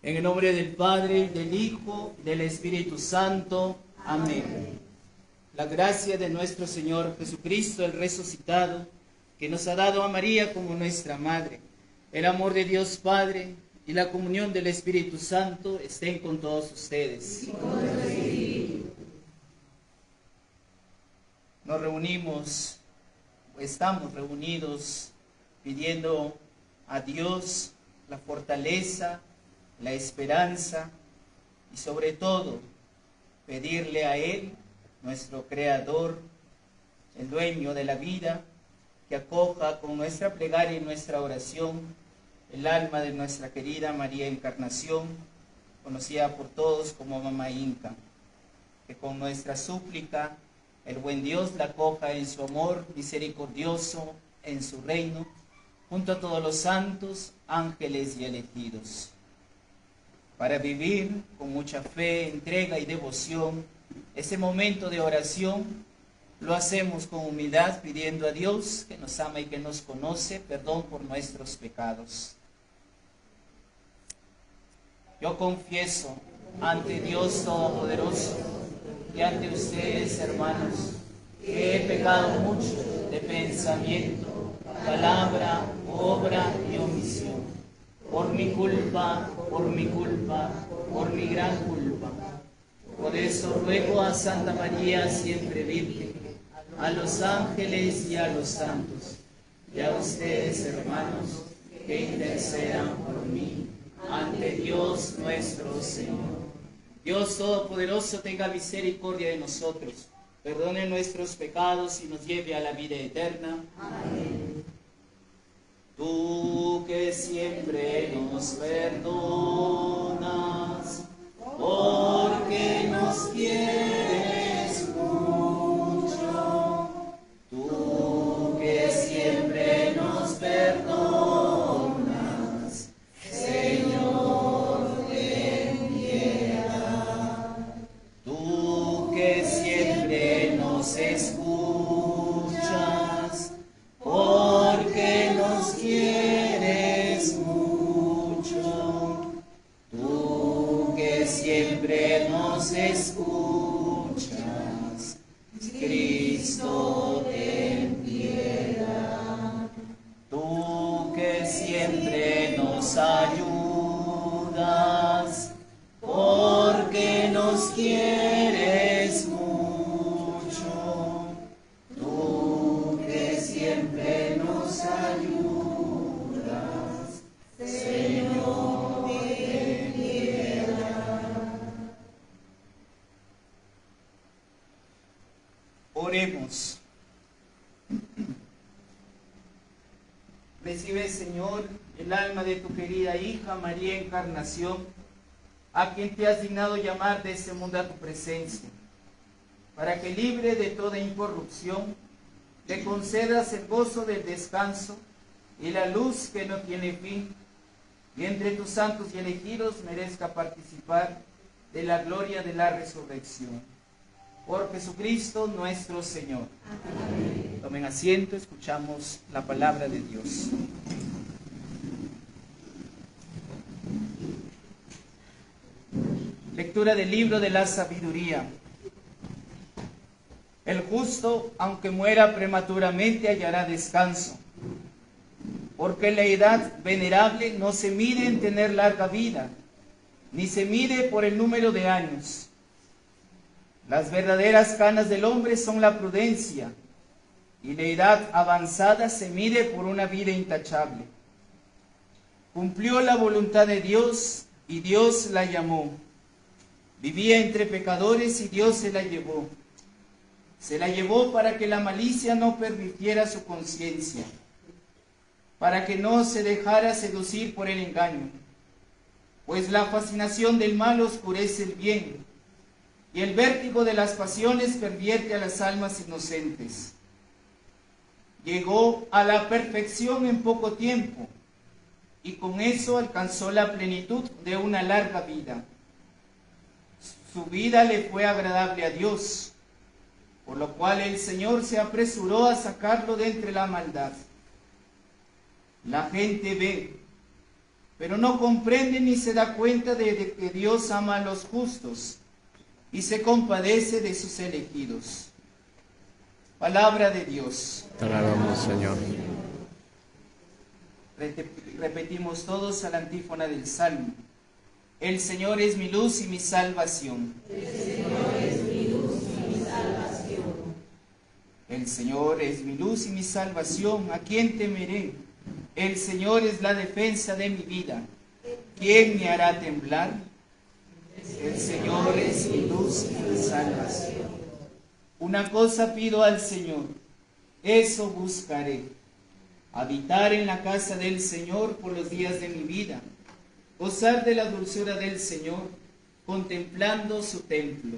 En el nombre del Padre, del Hijo, y del Espíritu Santo. Amén. La gracia de nuestro Señor Jesucristo, el resucitado, que nos ha dado a María como nuestra Madre, el amor de Dios Padre y la comunión del Espíritu Santo estén con todos ustedes. Nos reunimos, estamos reunidos pidiendo a Dios la fortaleza, la esperanza y sobre todo pedirle a Él, nuestro Creador, el dueño de la vida, que acoja con nuestra plegaria y nuestra oración el alma de nuestra querida María Encarnación, conocida por todos como Mamá Inca, que con nuestra súplica el buen Dios la acoja en su amor misericordioso, en su reino, junto a todos los santos, ángeles y elegidos. Para vivir con mucha fe, entrega y devoción ese momento de oración, lo hacemos con humildad pidiendo a Dios, que nos ama y que nos conoce, perdón por nuestros pecados. Yo confieso ante Dios Todopoderoso y ante ustedes, hermanos, que he pecado mucho de pensamiento, palabra, obra y omisión. Por mi culpa, por mi gran culpa. Por eso ruego a Santa María, siempre Virgen, a los ángeles y a los santos, y a ustedes, hermanos, que intercedan por mí ante Dios nuestro Señor. Dios Todopoderoso tenga misericordia de nosotros, perdone nuestros pecados y nos lleve a la vida eterna. Amén. Tú que siempre nos perdonas, porque nos quieres mucho. Tú que siempre nos perdonas, Señor, ten piedad. Tú que siempre nos escuchas, porque nos quieres mucho. Tú que siempre nos escuchas, Cristo, ten piedad. Tú que siempre nos ayudas, porque nos quieres mucho. Tú que siempre nos ayudas, Señor, ten piedad. Oremos. Recibe, Señor, el alma de tu querida hija María Encarnación, a quien te has dignado llamar de este mundo a tu presencia, para que, libre de toda incorrupción, le concedas el gozo del descanso y la luz que no tiene fin, y entre tus santos y elegidos merezca participar de la gloria de la resurrección. Por Jesucristo nuestro Señor. Amén. Tomen asiento, escuchamos la palabra de Dios. Lectura del libro de la sabiduría. El justo, aunque muera prematuramente, hallará descanso, porque la edad venerable no se mide en tener larga vida, ni se mide por el número de años. Las verdaderas canas del hombre son la prudencia, y la edad avanzada se mide por una vida intachable. Cumplió la voluntad de Dios, y Dios la llamó. Vivía entre pecadores, y Dios se la llevó. Se la llevó para que la malicia no pervirtiera su conciencia, para que no se dejara seducir por el engaño, pues la fascinación del mal oscurece el bien, y el vértigo de las pasiones pervierte a las almas inocentes. Llegó a la perfección en poco tiempo, y con eso alcanzó la plenitud de una larga vida. Su vida le fue agradable a Dios, por lo cual el Señor se apresuró a sacarlo de entre la maldad. La gente ve, pero no comprende ni se da cuenta de que Dios ama a los justos y se compadece de sus elegidos. Palabra de Dios. Te alabamos, Señor. Repetimos todos a la antífona del Salmo. El Señor es mi luz y mi salvación. El Señor es mi luz y mi salvación. El Señor es mi luz y mi salvación. ¿A quién temeré? El Señor es la defensa de mi vida. ¿Quién me hará temblar? El Señor es mi luz y mi salvación. Una cosa pido al Señor, eso buscaré: habitar en la casa del Señor por los días de mi vida, gozar de la dulzura del Señor, contemplando su templo.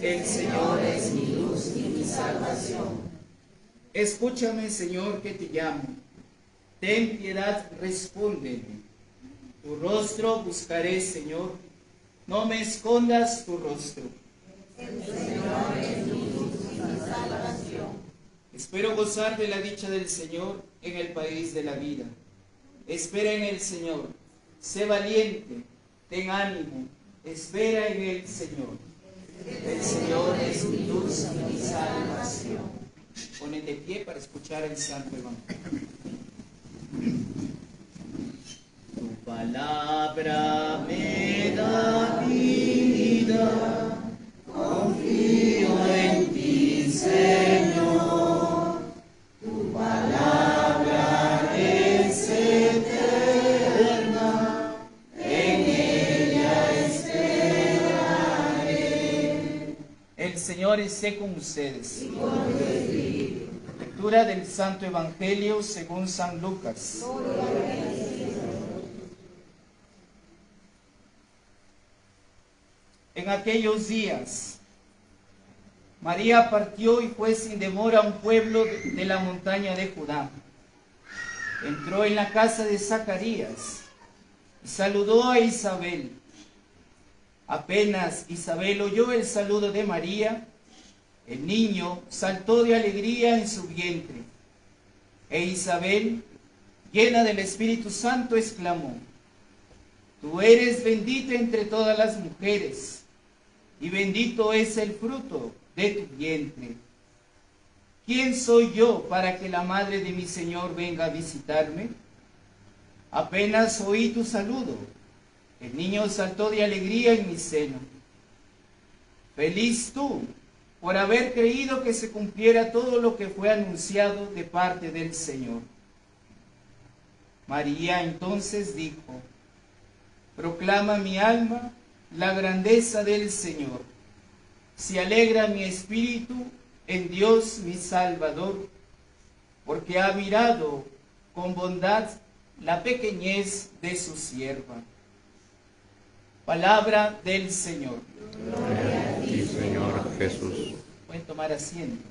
El Señor es mi luz y mi salvación. Escúchame, Señor, que te llamo. Ten piedad, respóndeme. Tu rostro buscaré, Señor. No me escondas tu rostro. El Señor es mi luz y mi salvación. Espero gozar de la dicha del Señor en el país de la vida. Espera en el Señor. Sé valiente, ten ánimo. Espera en el Señor. El Señor es mi luz y mi salvación. Ponen de pie para escuchar el Santo Evangelio. Tu palabra me da vida, confío en ti, Señor. Tu palabra es eterna, en ella esperaré. El Señor esté con ustedes. Lectura del Santo Evangelio según San Lucas. En aquellos días, María partió y fue sin demora a un pueblo de la montaña de Judá. Entró en la casa de Zacarías y saludó a Isabel. Apenas Isabel oyó el saludo de María, el niño saltó de alegría en su vientre. E Isabel, llena del Espíritu Santo, exclamó: Tú eres bendita entre todas las mujeres, y bendito es el fruto de tu vientre. ¿Quién soy yo para que la madre de mi Señor venga a visitarme? Apenas oí tu saludo, el niño saltó de alegría en mi seno. Feliz tú por haber creído que se cumpliera todo lo que fue anunciado de parte del Señor. María entonces dijo: Proclama mi alma la grandeza del Señor. Se alegra mi espíritu en Dios mi Salvador, porque ha mirado con bondad la pequeñez de su sierva. Palabra del Señor. Gloria a ti, Señor Jesús. Pueden tomar asiento.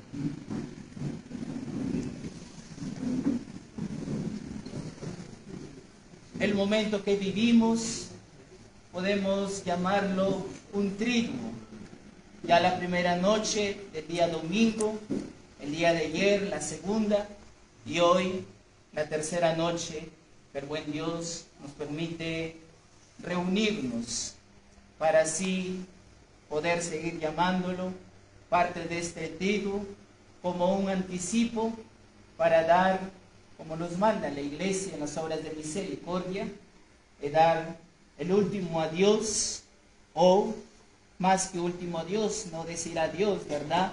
El momento que vivimos podemos llamarlo un triduo. Ya la primera noche del día domingo, el día de ayer la segunda y hoy la tercera noche, pero buen Dios nos permite reunirnos para así poder seguir llamándolo parte de este triduo como un anticipo para dar, como nos manda la Iglesia en las obras de misericordia, dar el último adiós, o más que último adiós, no decir adiós, ¿verdad?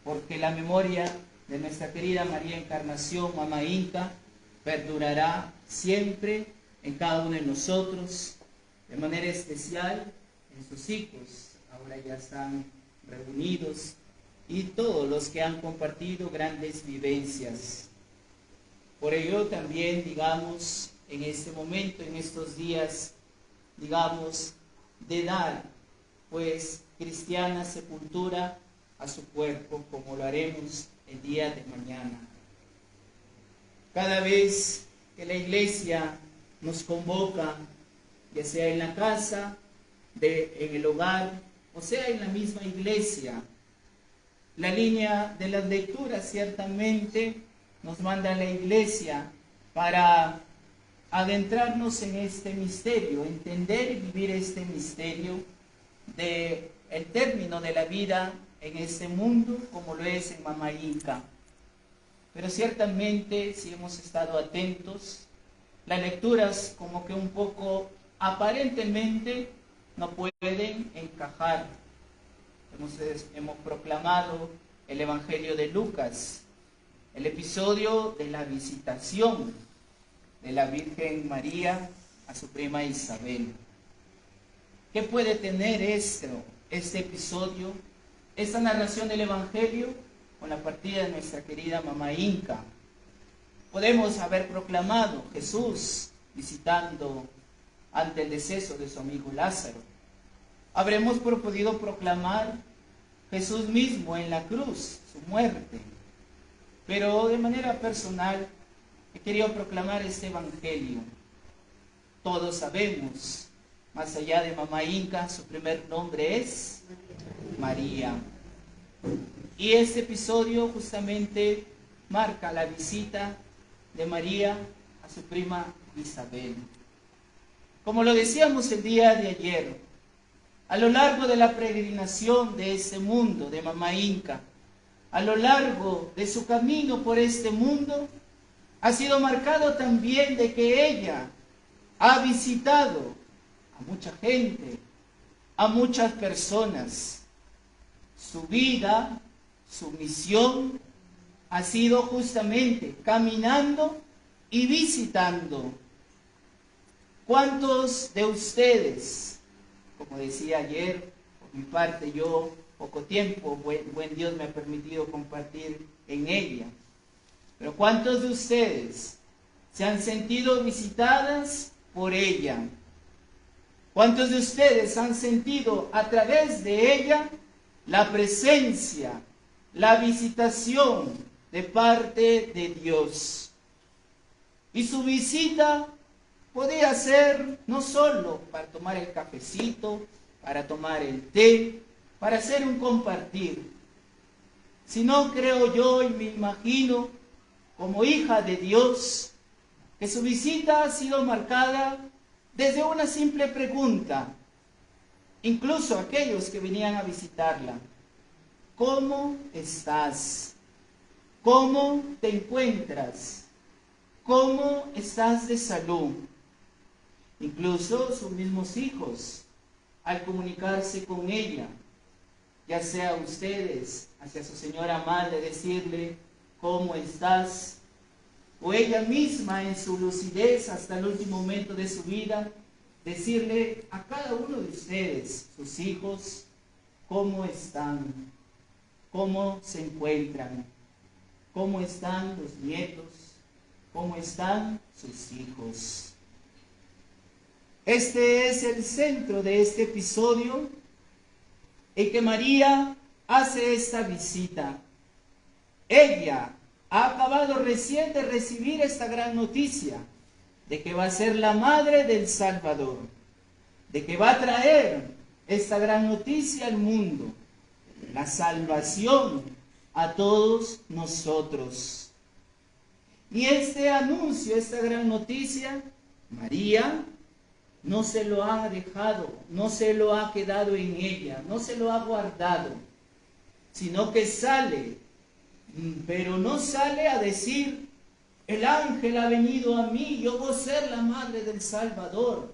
Porque la memoria de nuestra querida María Encarnación, Mamá Inca, perdurará siempre en cada uno de nosotros, de manera especial en sus hijos. Ahora ya están reunidos, y todos los que han compartido grandes vivencias. Por ello también, digamos, en este momento, en estos días, digamos, de dar, pues, cristiana sepultura a su cuerpo, como lo haremos el día de mañana. Cada vez que la Iglesia nos convoca, ya sea en la casa, en el hogar, o sea en la misma iglesia, la línea de las lecturas ciertamente nos manda a la Iglesia para adentrarnos en este misterio, entender y vivir este misterio de el término de la vida en este mundo, como lo es en Mamá Inca. Pero ciertamente, si hemos estado atentos, las lecturas como que un poco aparentemente no pueden encajar. Hemos proclamado el Evangelio de Lucas, el episodio de la visitación de la Virgen María a su prima Isabel. ¿Qué puede tener este episodio, esta narración del Evangelio, con la partida de nuestra querida Mamá Inca? Podemos haber proclamado Jesús visitando ante el deceso de su amigo Lázaro. Habremos podido proclamar Jesús mismo en la cruz, su muerte. Pero de manera personal he querido proclamar este Evangelio. Todos sabemos, más allá de Mamá Inca, su primer nombre es María. Y este episodio justamente marca la visita de María a su prima Isabel. Como lo decíamos el día de ayer, a lo largo de la peregrinación de este mundo de Mamá Inca, a lo largo de su camino por este mundo, ha sido marcado también de que ella ha visitado a mucha gente, a muchas personas. Su vida, su misión ha sido justamente caminando y visitando. ¿Cuántos de ustedes, como decía ayer, por mi parte yo poco tiempo, buen Dios me ha permitido compartir en ella, pero cuántos de ustedes se han sentido visitadas por ella? ¿Cuántos de ustedes han sentido a través de ella la presencia, la visitación de parte de Dios? Y su visita podía ser no solo para tomar el cafecito, para tomar el té, para hacer un compartir, sino creo yo y me imagino, como hija de Dios, que su visita ha sido marcada desde una simple pregunta, incluso aquellos que venían a visitarla: ¿cómo estás? ¿Cómo te encuentras? ¿Cómo estás de salud? Incluso sus mismos hijos, al comunicarse con ella, ya sea ustedes hacia su señora madre, decirle ¿cómo estás? O ella misma en su lucidez hasta el último momento de su vida, decirle a cada uno de ustedes, sus hijos, ¿cómo están? ¿Cómo se encuentran? ¿Cómo están los nietos? ¿Cómo están sus hijos? Este es el centro de este episodio, en que María hace esta visita. Ella ha acabado recién de recibir esta gran noticia de que va a ser la madre del Salvador, de que va a traer esta gran noticia al mundo, la salvación a todos nosotros. Y este anuncio, esta gran noticia, María no se lo ha dejado, no se lo ha quedado en ella, no se lo ha guardado, sino que sale, pero no sale a decir: el ángel ha venido a mí, yo voy a ser la madre del Salvador.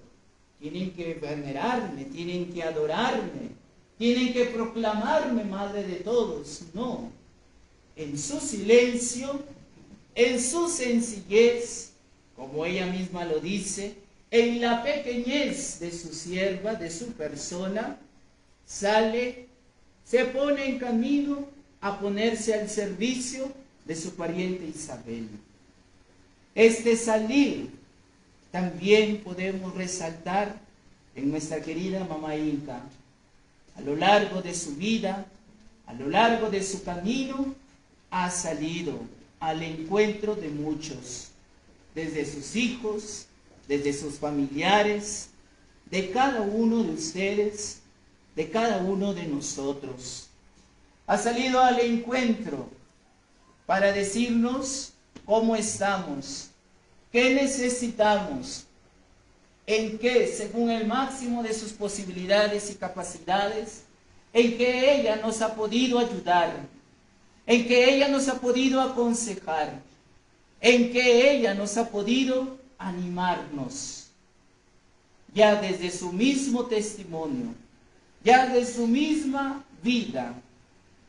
Tienen que venerarme, tienen que adorarme, tienen que proclamarme madre de todos. No, en su silencio, en su sencillez, como ella misma lo dice, en la pequeñez de su sierva, de su persona, sale, se pone en camino a ponerse al servicio de su pariente Isabel. Este salir también podemos resaltar en nuestra querida Mamá Inca. A lo largo de su vida, a lo largo de su camino, ha salido al encuentro de muchos, desde sus hijos, desde sus familiares, de cada uno de ustedes, de cada uno de nosotros. Ha salido al encuentro para decirnos cómo estamos, ¿Qué necesitamos? ¿En qué? Según el máximo de sus posibilidades y capacidades, en que ella nos ha podido ayudar, en que ella nos ha podido aconsejar, en que ella nos ha podido animarnos. Ya desde su mismo testimonio, ya de su misma vida,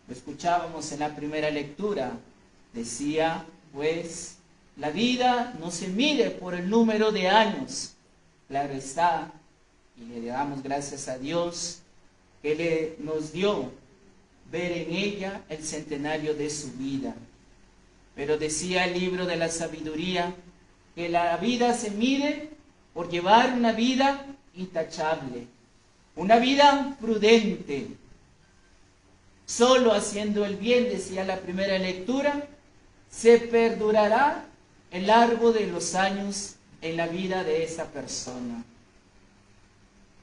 lo escuchábamos en la primera lectura, decía, pues, la vida no se mide por el número de años, claro está, y le damos gracias a Dios que nos dio ver en ella el centenario de su vida. Pero decía el libro de la sabiduría que la vida se mide por llevar una vida intachable, una vida prudente. Solo haciendo el bien, decía la primera lectura, se perdurará el largo de los años en la vida de esa persona.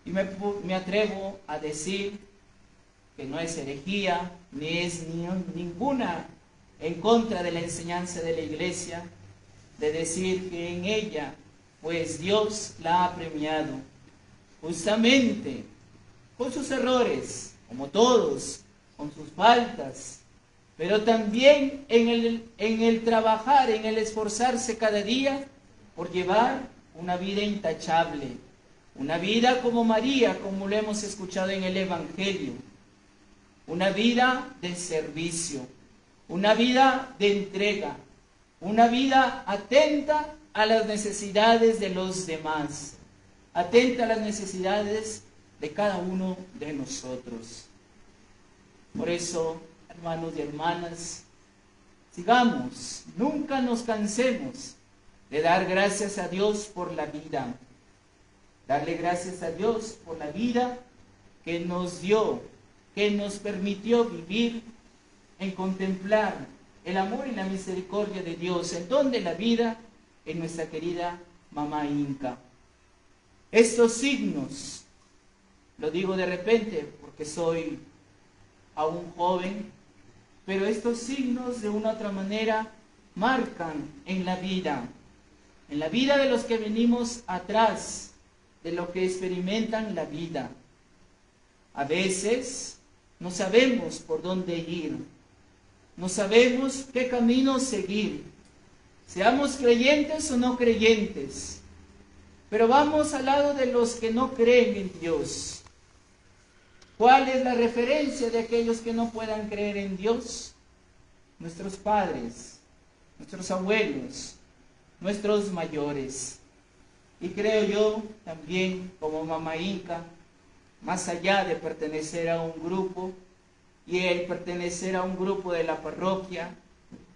Y me atrevo a decir que no es herejía, ni es ninguna en contra de la enseñanza de la Iglesia, de decir que en ella, pues Dios la ha premiado, justamente con sus errores, como todos, con sus faltas, pero también en el trabajar, en el esforzarse cada día por llevar una vida intachable, una vida como María, como lo hemos escuchado en el Evangelio, una vida de servicio, una vida de entrega, una vida atenta a las necesidades de los demás, atenta a las necesidades de cada uno de nosotros. Por eso, hermanos y hermanas, sigamos, nunca nos cansemos de dar gracias a Dios por la vida. Darle gracias a Dios por la vida que nos dio, que nos permitió vivir en contemplar el amor y la misericordia de Dios, en don de la vida, en nuestra querida mamá Inca. Estos signos, lo digo de repente porque soy aún joven, pero estos signos de una u otra manera marcan en la vida de los que venimos atrás, de lo que experimentan la vida. A veces no sabemos por dónde ir, no sabemos qué camino seguir, seamos creyentes o no creyentes, pero vamos al lado de los que no creen en Dios. ¿Cuál es la referencia de aquellos que no puedan creer en Dios? Nuestros padres, nuestros abuelos, nuestros mayores. Y creo yo también, como mamá Inca, más allá de pertenecer a un grupo, y el pertenecer a un grupo de la parroquia,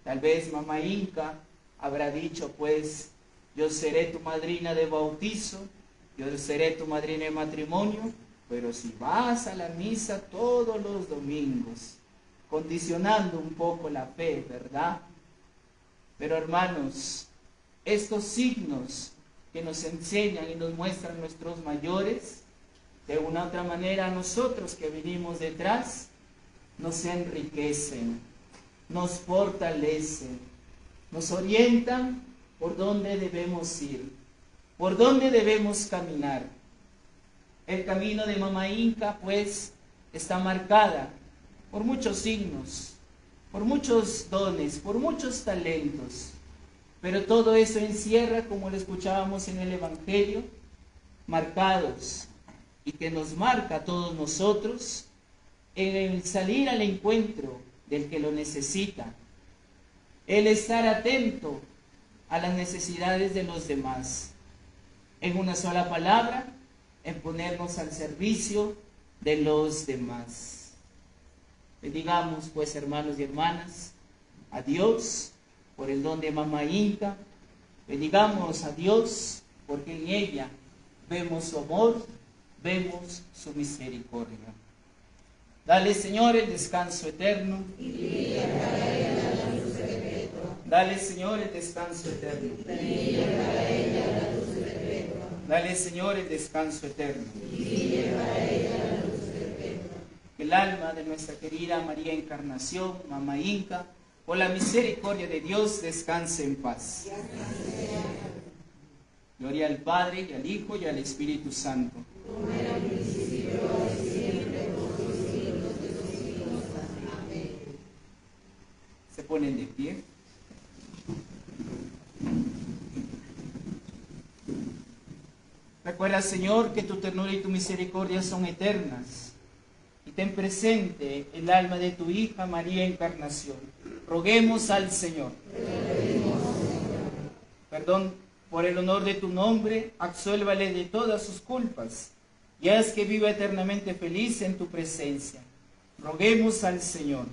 tal vez mamá Inca habrá dicho, pues, yo seré tu madrina de bautizo, yo seré tu madrina de matrimonio, pero si vas a la misa todos los domingos, condicionando un poco la fe, ¿verdad? Pero hermanos, estos signos que nos enseñan y nos muestran nuestros mayores, de una u otra manera a nosotros que venimos detrás, nos enriquecen, nos fortalecen, nos orientan por dónde debemos ir, por dónde debemos caminar. El camino de mamá Inca, pues, está marcada por muchos signos, por muchos dones, por muchos talentos. Pero todo eso encierra, como lo escuchábamos en el Evangelio, marcados, y que nos marca a todos nosotros en el salir al encuentro del que lo necesita, el estar atento a las necesidades de los demás. En una sola palabra, en ponernos al servicio de los demás. Bendigamos pues, hermanos y hermanas, a Dios por el don de mamá Inca. Bendigamos a Dios porque en ella vemos su amor, vemos su misericordia. Dale, Señor, el descanso eterno. Dale, Señor, el descanso eterno. Dale, Señor, el descanso eterno. Que el alma de nuestra querida María Encarnación, mamá Inca, por la misericordia de Dios, descanse en paz. Gloria al Padre, y al Hijo, y al Espíritu Santo. Como era en el principio, ahora y siempre, por los siglos de los siglos. Amén. Se ponen de pie. Recuerda, Señor, que tu ternura y tu misericordia son eternas. Y ten presente el alma de tu hija María Encarnación. Roguemos al Señor. Perdón por el honor de tu nombre, absuélvale de todas sus culpas y haz que viva eternamente feliz en tu presencia. Roguemos al Señor.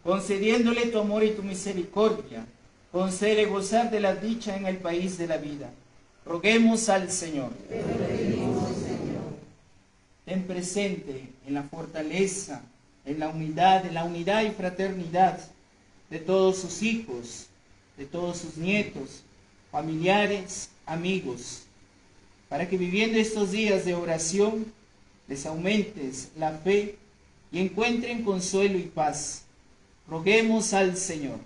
Concediéndole tu amor y tu misericordia, concédele gozar de la dicha en el país de la vida. Roguemos al Señor. Ten presente en la fortaleza, en la humildad, en la unidad y fraternidad de todos sus hijos, de todos sus nietos, familiares, amigos, para que viviendo estos días de oración les aumentes la fe y encuentren consuelo y paz. Roguemos al Señor.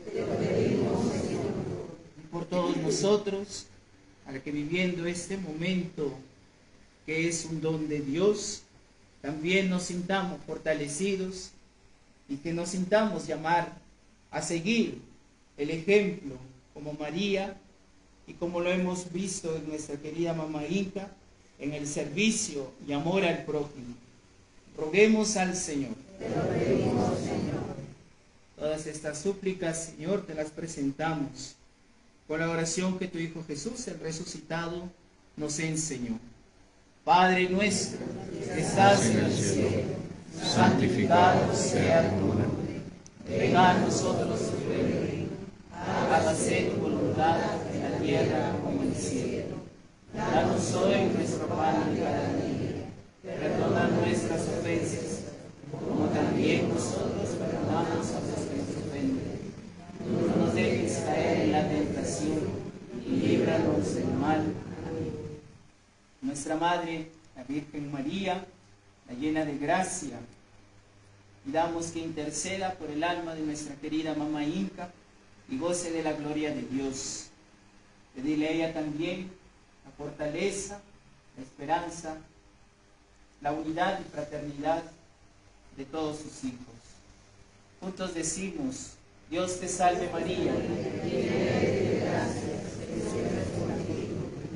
Y por todos nosotros, para que viviendo este momento que es un don de Dios, también nos sintamos fortalecidos y que nos sintamos llamar a seguir el ejemplo como María y como lo hemos visto en nuestra querida mamá Inca, en el servicio y amor al prójimo. Roguemos al Señor. Todas estas súplicas, Señor, te las presentamos con la oración que tu Hijo Jesús, el resucitado, nos enseñó. Padre nuestro, que estás en el cielo, santificado sea tu nombre. Venga a nosotros tu reino. Hágase tu voluntad en la tierra como en el cielo. Danos hoy nuestro pan de cada día. Perdona nuestras ofensas, como también nosotros perdonamos a los que nos ofenden. No nos dejes caer en la tentación y líbranos del mal. Amén. Nuestra Madre, la Virgen María, la llena de gracia, pidamos que interceda por el alma de nuestra querida mamá Inca y goce de la gloria de Dios. Pedirle a ella también la fortaleza, la esperanza, la unidad y fraternidad de todos sus hijos. Juntos decimos: Dios te salve María,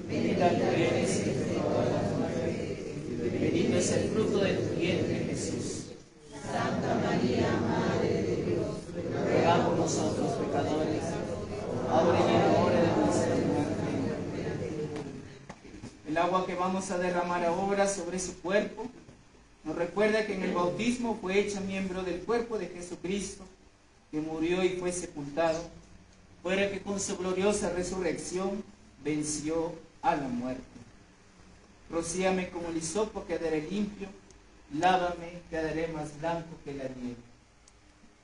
bendita tú eres entre todas las mujeres, bendito es el fruto de tu vientre Jesús. Santa María, Madre de Dios, ruega por nosotros pecadores, ahora y en la hora de nuestra muerte. El agua que vamos a derramar ahora sobre su cuerpo nos recuerda que en el bautismo fue hecha miembro del cuerpo de Jesucristo, que murió y fue sepultado, fuera que con su gloriosa resurrección venció a la muerte. Rocíame como el hisopo, quedaré limpio, lávame, quedaré más blanco que la nieve.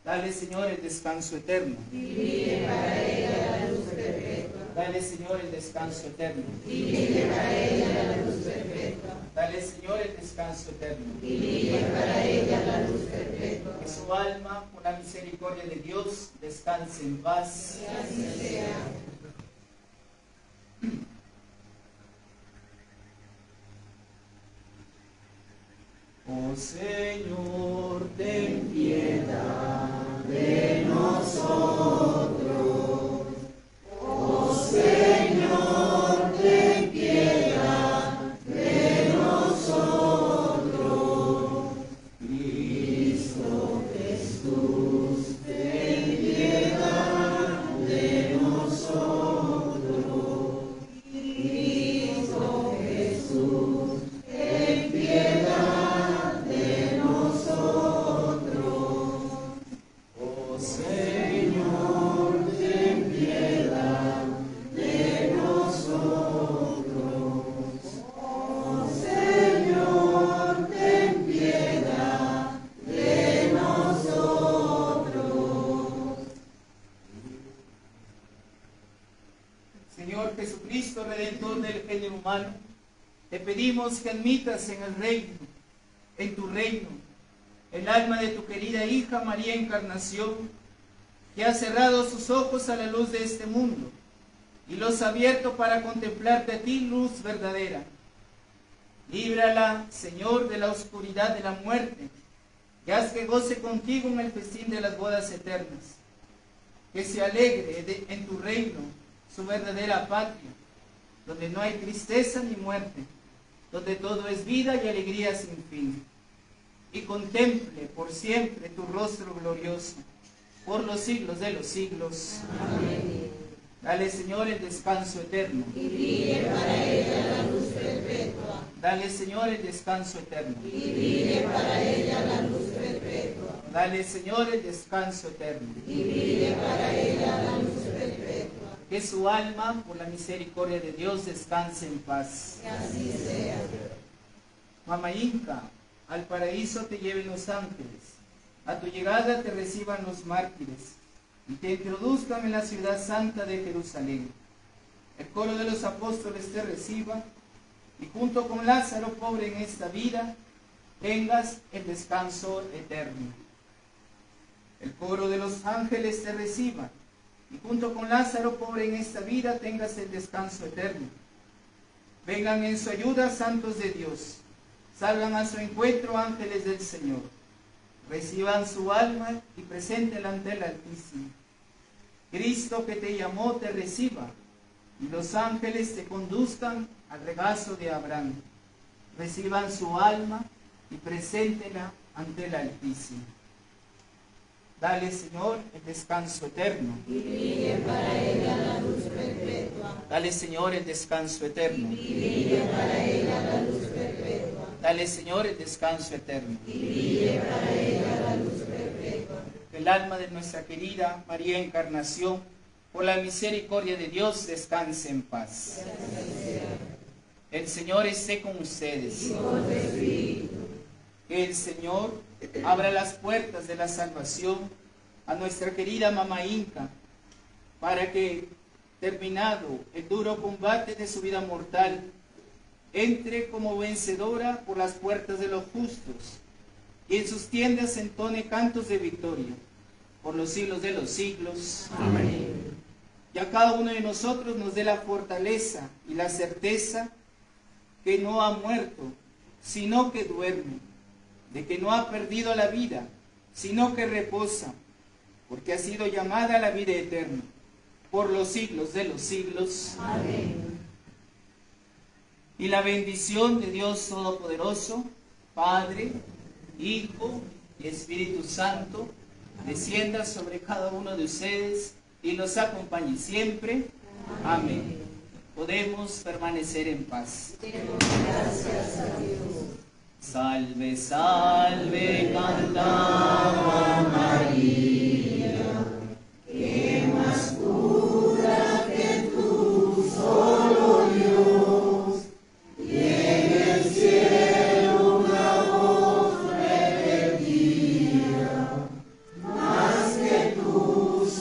Dale, Señor, el descanso eterno. divide para ella la luz perpetua. Dale, Señor, el descanso eterno. Divide para ella la luz perpetua. Dale, Señor, el descanso eterno. Divide para ella la luz perpetua. Que su alma, por la misericordia de Dios, descanse en paz. Y así sea. Oh Señor, ten piedad de nosotros. Oh Señor, ten piedad de nosotros. Cristo Jesús, ten piedad de nosotros. Cristo Jesús, ten piedad de nosotros. Oh Señor, ten piedad de nosotros. Oh Señor, ten piedad de nosotros. Señor Jesucristo, Redentor del género humano, te pedimos que admitas en el reino, en tu reino, el alma de tu querida hija María Encarnación, que ha cerrado sus ojos a la luz de este mundo y los ha abierto para contemplarte a ti, luz verdadera. Líbrala, Señor, de la oscuridad de la muerte, y haz que goce contigo en el festín de las bodas eternas. Que se alegre en tu reino su verdadera patria, donde no hay tristeza ni muerte, donde todo es vida y alegría sin fin. Y contemple por siempre tu rostro glorioso, por los siglos de los siglos. Amén. Dale, Señor, el descanso eterno. Y brille para ella la luz perpetua. Dale, Señor, el descanso eterno. Y brille para ella la luz perpetua. Dale, Señor, el descanso eterno. Y brille para ella la luz perpetua. Que su alma, por la misericordia de Dios, descanse en paz. Que así sea. Mamá Inca, al paraíso te lleven los ángeles. A tu llegada te reciban los mártires y te introduzcan en la ciudad santa de Jerusalén. El coro de los apóstoles te reciba y junto con Lázaro, pobre en esta vida, tengas el descanso eterno. El coro de los ángeles te reciba y junto con Lázaro, pobre en esta vida, tengas el descanso eterno. Vengan en su ayuda santos de Dios, salgan a su encuentro ángeles del Señor, reciban su alma y preséntela ante el Altísimo. Cristo que te llamó te reciba, y los ángeles te conduzcan al regazo de Abraham. Reciban su alma y preséntela ante el Altísimo. Dale, Señor, el descanso eterno. Y brille para ella la luz perpetua. Dale, Señor, el descanso eterno. Y brille para ella la luz perpetua. Dale, Señor, el descanso eterno. Y brille para ella la luz perpetua. Que el alma de nuestra querida María Encarnación, por la misericordia de Dios, descanse en paz. El Señor esté con ustedes. Y con tu espíritu. Que el Señor abra las puertas de la salvación a nuestra querida Mamá Inca, para que, terminado el duro combate de su vida mortal, entre como vencedora por las puertas de los justos, y en sus tiendas entone cantos de victoria, por los siglos de los siglos. Amén. Y a cada uno de nosotros nos dé la fortaleza y la certeza que no ha muerto, sino que duerme, de que no ha perdido la vida, sino que reposa, porque ha sido llamada a la vida eterna, por los siglos de los siglos. Amén. Y la bendición de Dios Todopoderoso, Padre, Hijo y Espíritu Santo, descienda sobre cada uno de ustedes y los acompañe siempre. Amén. Podemos permanecer en paz. Demos gracias a Dios. Salve, salve, cantaba María, Que más pura que tú, solo Dios, y en el cielo una voz repetía, más que tú,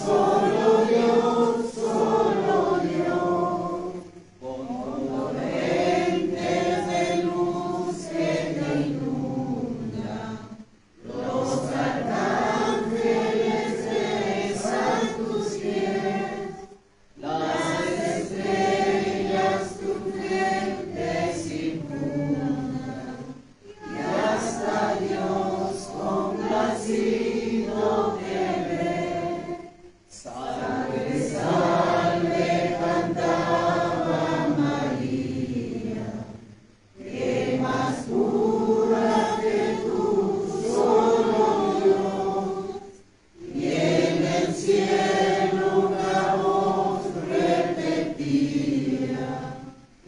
solo Dios, solo Dios, con corrientes de luz que te inunda, los arcángeles besan tus pies, las estrellas tu frente circundan, y hasta Dios complacido te ve. salve, Salve, cantaba María, que más pura que tú, solo Dios, y en el cielo una voz repetía,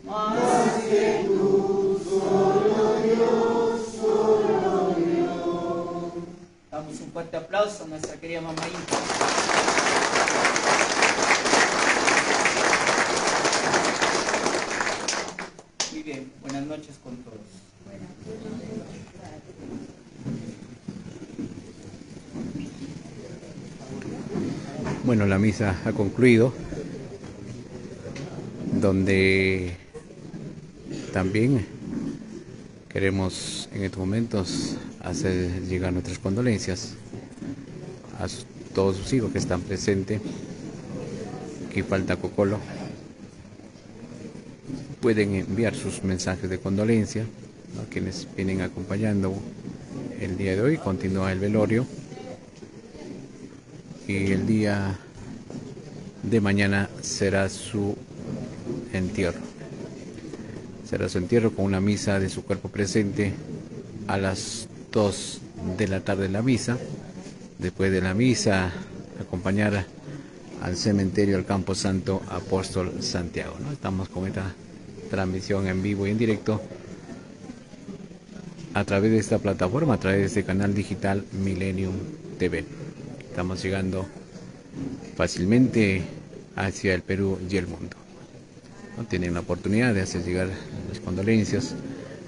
más que tú, solo Dios, solo Dios. damos un fuerte aplauso a nuestra querida Mamá Inca. Muy bien, buenas noches con todos. Bueno, la misa ha concluido, donde también queremos en estos momentos hacer llegar nuestras condolencias a todos sus hijos que están presentes. Aquí falta Cocolo, pueden enviar sus mensajes de condolencia, ¿no? Quienes vienen acompañando el día de hoy. Continúa el velorio y el día de mañana será su entierro. Será su entierro con una misa de su cuerpo presente a las 2 de la tarde la misa. Después de la misa, acompañar al cementerio, al Campo Santo Apóstol Santiago, ¿no? Estamos con esta transmisión en vivo y en directo a través de esta plataforma, a través de este canal digital Millennium TV. Estamos llegando fácilmente hacia el Perú y el mundo, ¿no? Tienen la oportunidad de hacer llegar las condolencias.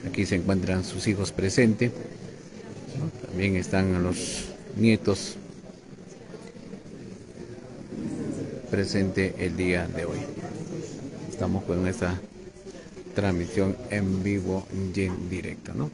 Aquí se encuentran sus hijos presentes, ¿no? También están los nietos presentes el día de hoy. Estamos con esta transmisión en vivo y en directo, ¿no?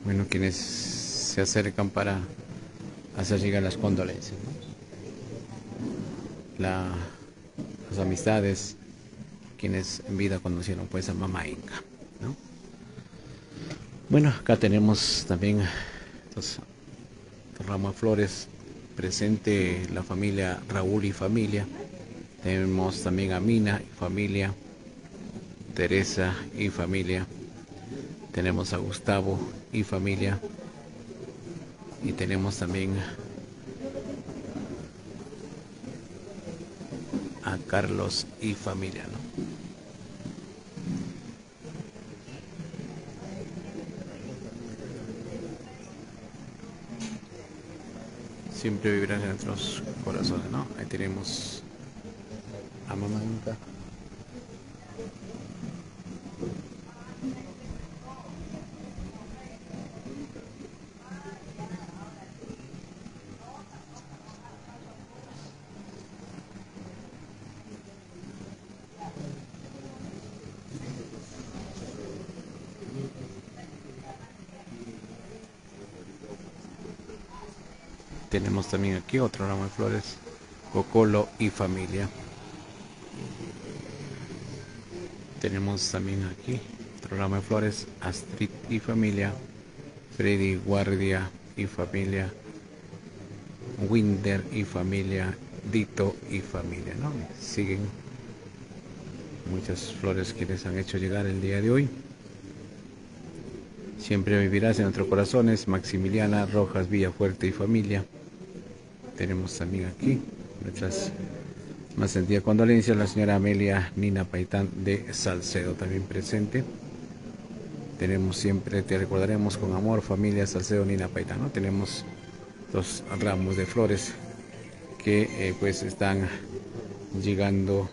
Bueno, quienes se acercan para hacer llegar las condolencias, ¿no? Las amistades, quienes en vida conocieron pues a Mamá Inca, ¿no? Bueno, acá tenemos también estos ramos de flores, presente la familia Raúl y familia. Tenemos también a Mina y familia, Teresa y familia. Tenemos a Gustavo y familia. Y tenemos también a Carlos y familia, ¿no? Siempre vivirán en nuestros corazones, ¿no? Ahí tenemos a Mamá Inca. Tenemos también aquí otro ramo de flores, Cocolo y familia. Tenemos también aquí otro ramo de flores, Astrid y familia, Freddy Guardia y familia, Winder y familia, Dito y familia, ¿no? Siguen muchas flores que les han hecho llegar el día de hoy. Siempre vivirás en nuestros corazones, Maximiliana Rojas Villafuerte y familia. Tenemos también aquí nuestras más sentidas condolencias, la señora Amelia Nina Paitán de Salcedo también presente. Tenemos siempre, te recordaremos con amor, familia Salcedo Nina Paitán, ¿no? Tenemos dos ramos de flores que pues están llegando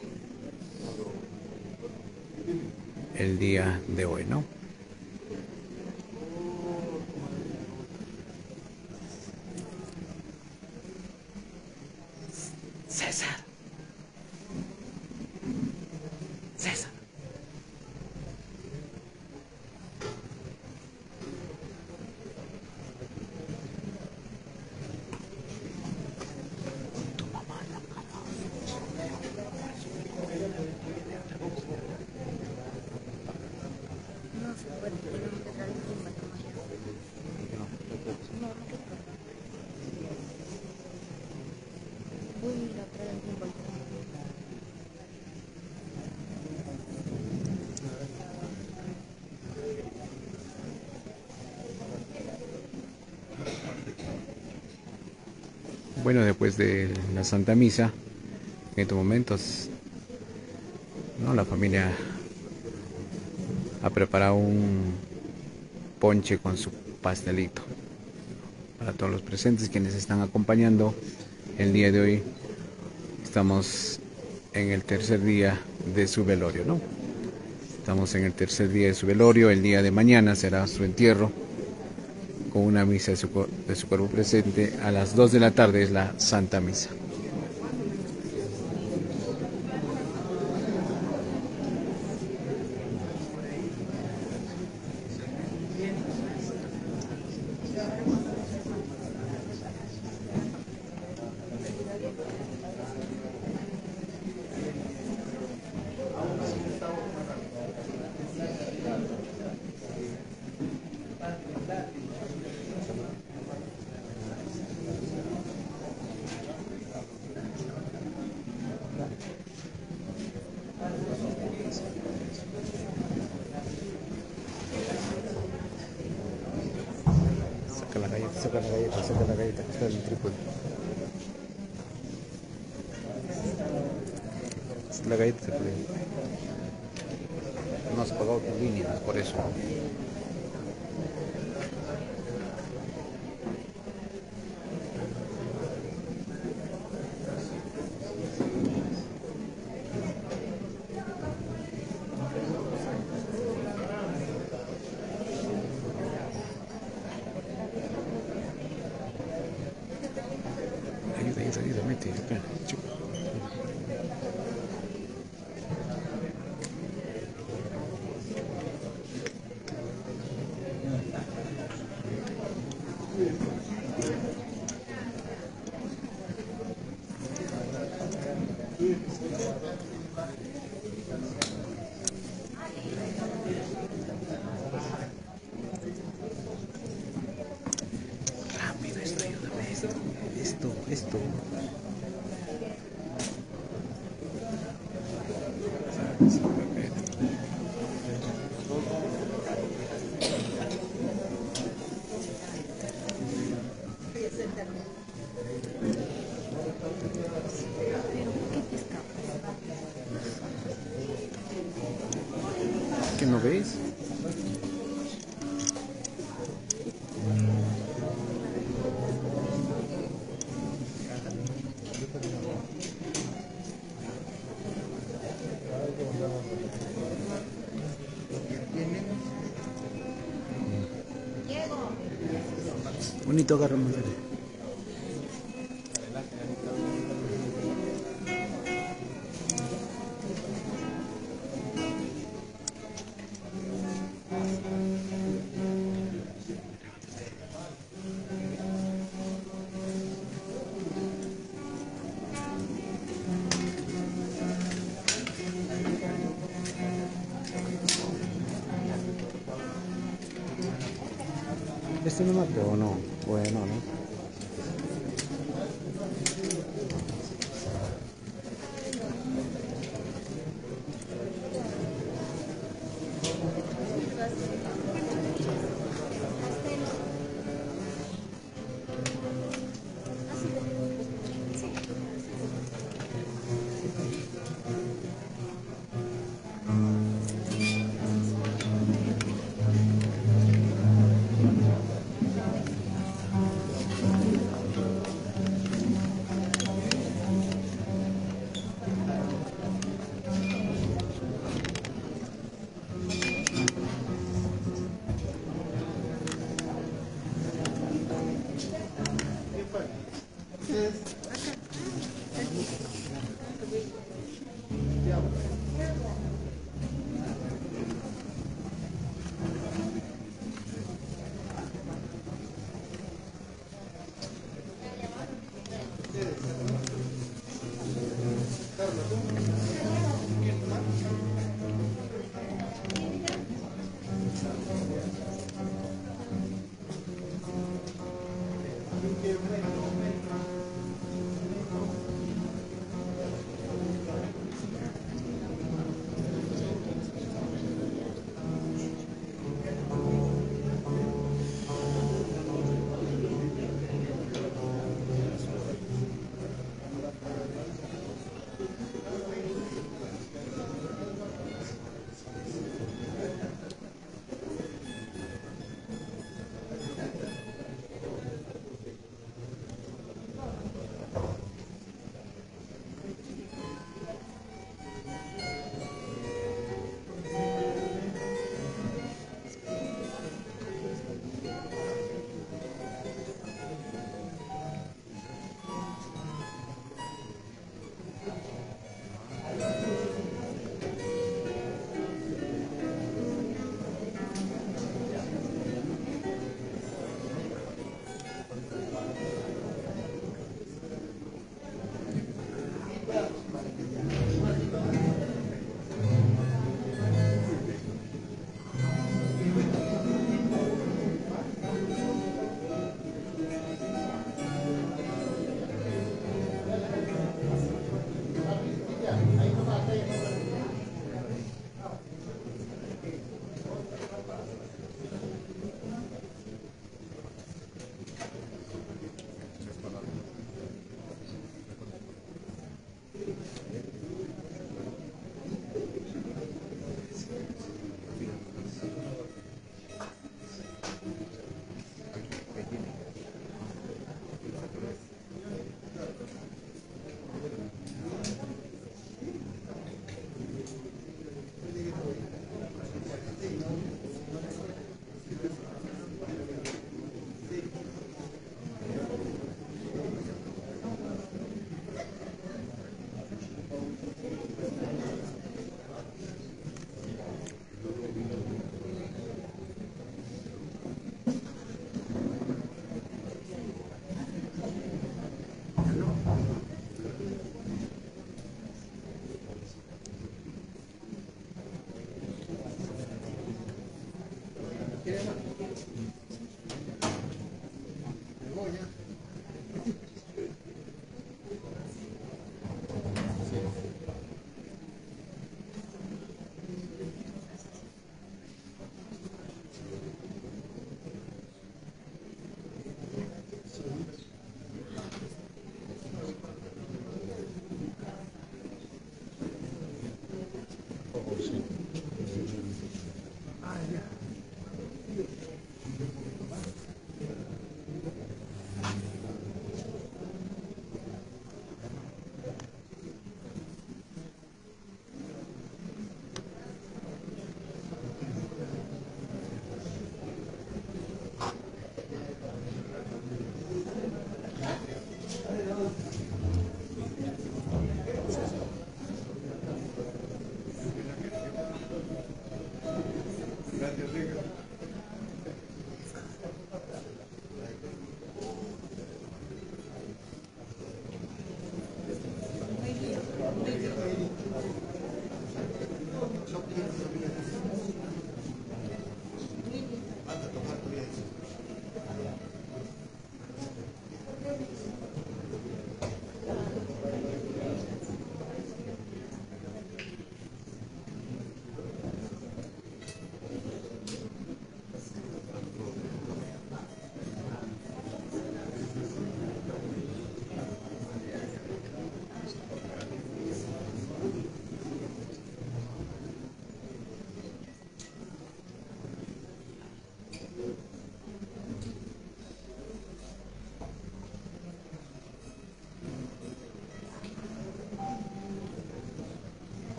el día de hoy, ¿no? César. César. Tu mamá la No se puede, tenemos que traer encima de mañana. No, no se puede. Uy, la traen encima. Bueno, después de la Santa Misa, en estos momentos, ¿no?, la familia ha preparado un ponche con su pastelito para todos los presentes quienes están acompañando el día de hoy. Estamos en el tercer día de su velorio, ¿no? Estamos en el tercer día de su velorio. El día de mañana será su entierro con una misa de su cuerpo presente. A las 2 de la tarde es la Santa Misa. Saca la galleta, saca la galleta, saca la galleta, que está en el trípode. La galleta se puede. No has pagado tus líneas, por eso. Ayuda, mete, espera, chico. Rápido, esto, ayúdame, esto. ¿Qué no ves? Bonito, agarra más. ¿Este no mate o no? Bueno, ¿no?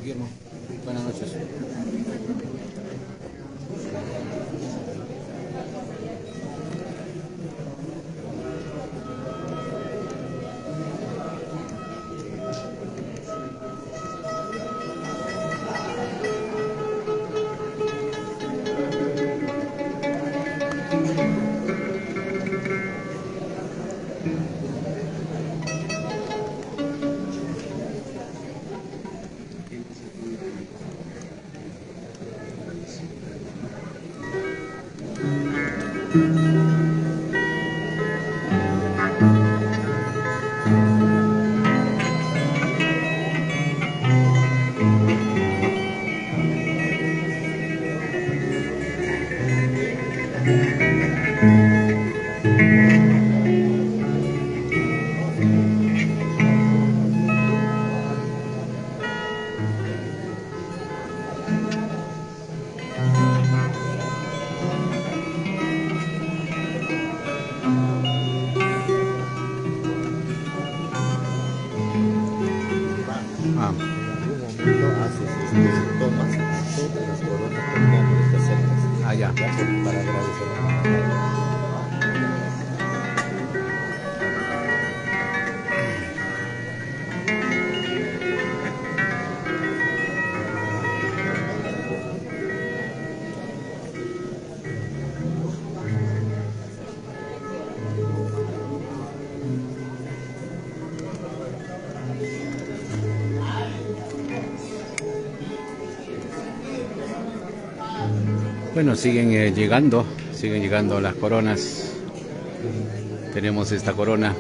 Guillermo, buenas noches. Para agradecer. Bueno, siguen llegando las coronas. Tenemos esta corona.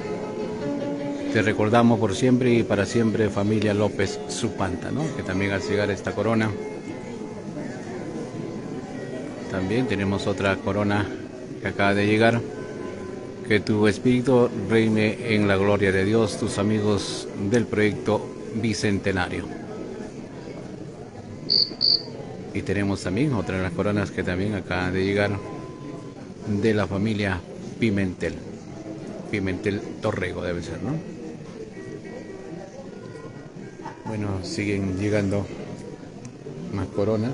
Te recordamos por siempre y para siempre, familia López Supanta, ¿no? Que también al llegar esta corona, también tenemos otra corona que acaba de llegar. Que tu espíritu reine en la gloria de Dios, tus amigos del proyecto Bicentenario. Y tenemos también otra de las coronas que también acaba de llegar de la familia Pimentel. Pimentel Torrego debe ser, ¿no? Bueno, siguen llegando más coronas.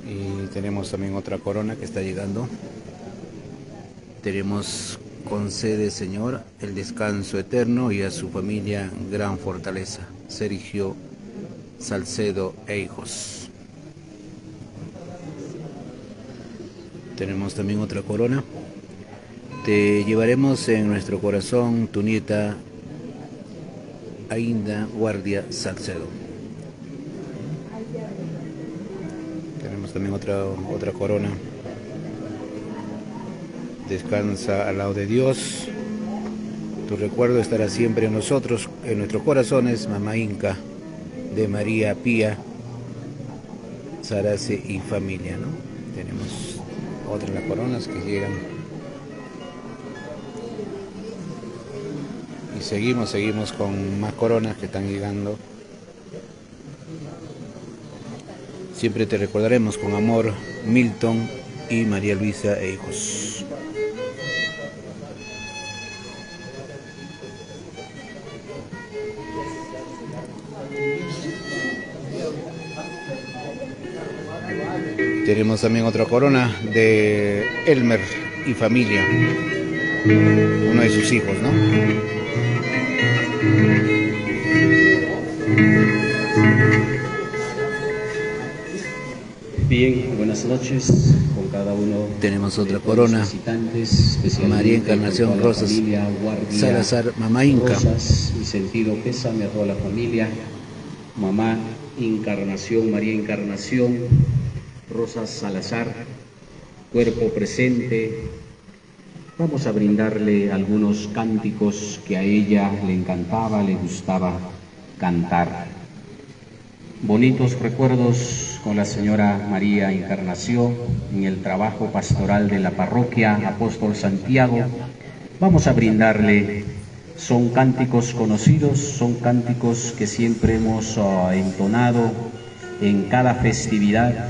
Y tenemos también otra corona que está llegando. Tenemos: concede, Señor, el descanso eterno y a su familia gran fortaleza. Sergio Salcedo e hijos. Tenemos también otra corona. Te llevaremos en nuestro corazón, tu nieta Ainda Guardia Salcedo. Tenemos también otra corona. Descansa al lado de Dios. Tu recuerdo estará siempre en nosotros, en nuestros corazones, Mamá Inca, de María Pía, Sarace y familia, ¿no? Tenemos otras las coronas que llegan. Y seguimos con más coronas que están llegando. Siempre te recordaremos con amor, Milton y María Luisa e hijos. Tenemos también otra corona de Elmer y familia, uno de sus hijos, ¿no? Bien, buenas noches con cada uno. Tenemos otra corona, María Encarnación Rosas Salazar, Mamá Inca. Rosas, mi sentido pésame a toda la familia. Mamá Encarnación, María Encarnación Rosas Salazar, cuerpo presente. Vamos a brindarle algunos cánticos que a ella le encantaba, le gustaba cantar. Bonitos recuerdos con la señora María Encarnación en el trabajo pastoral de la parroquia Apóstol Santiago. Vamos a brindarle, son cánticos conocidos, son cánticos que siempre hemos entonado en cada festividad,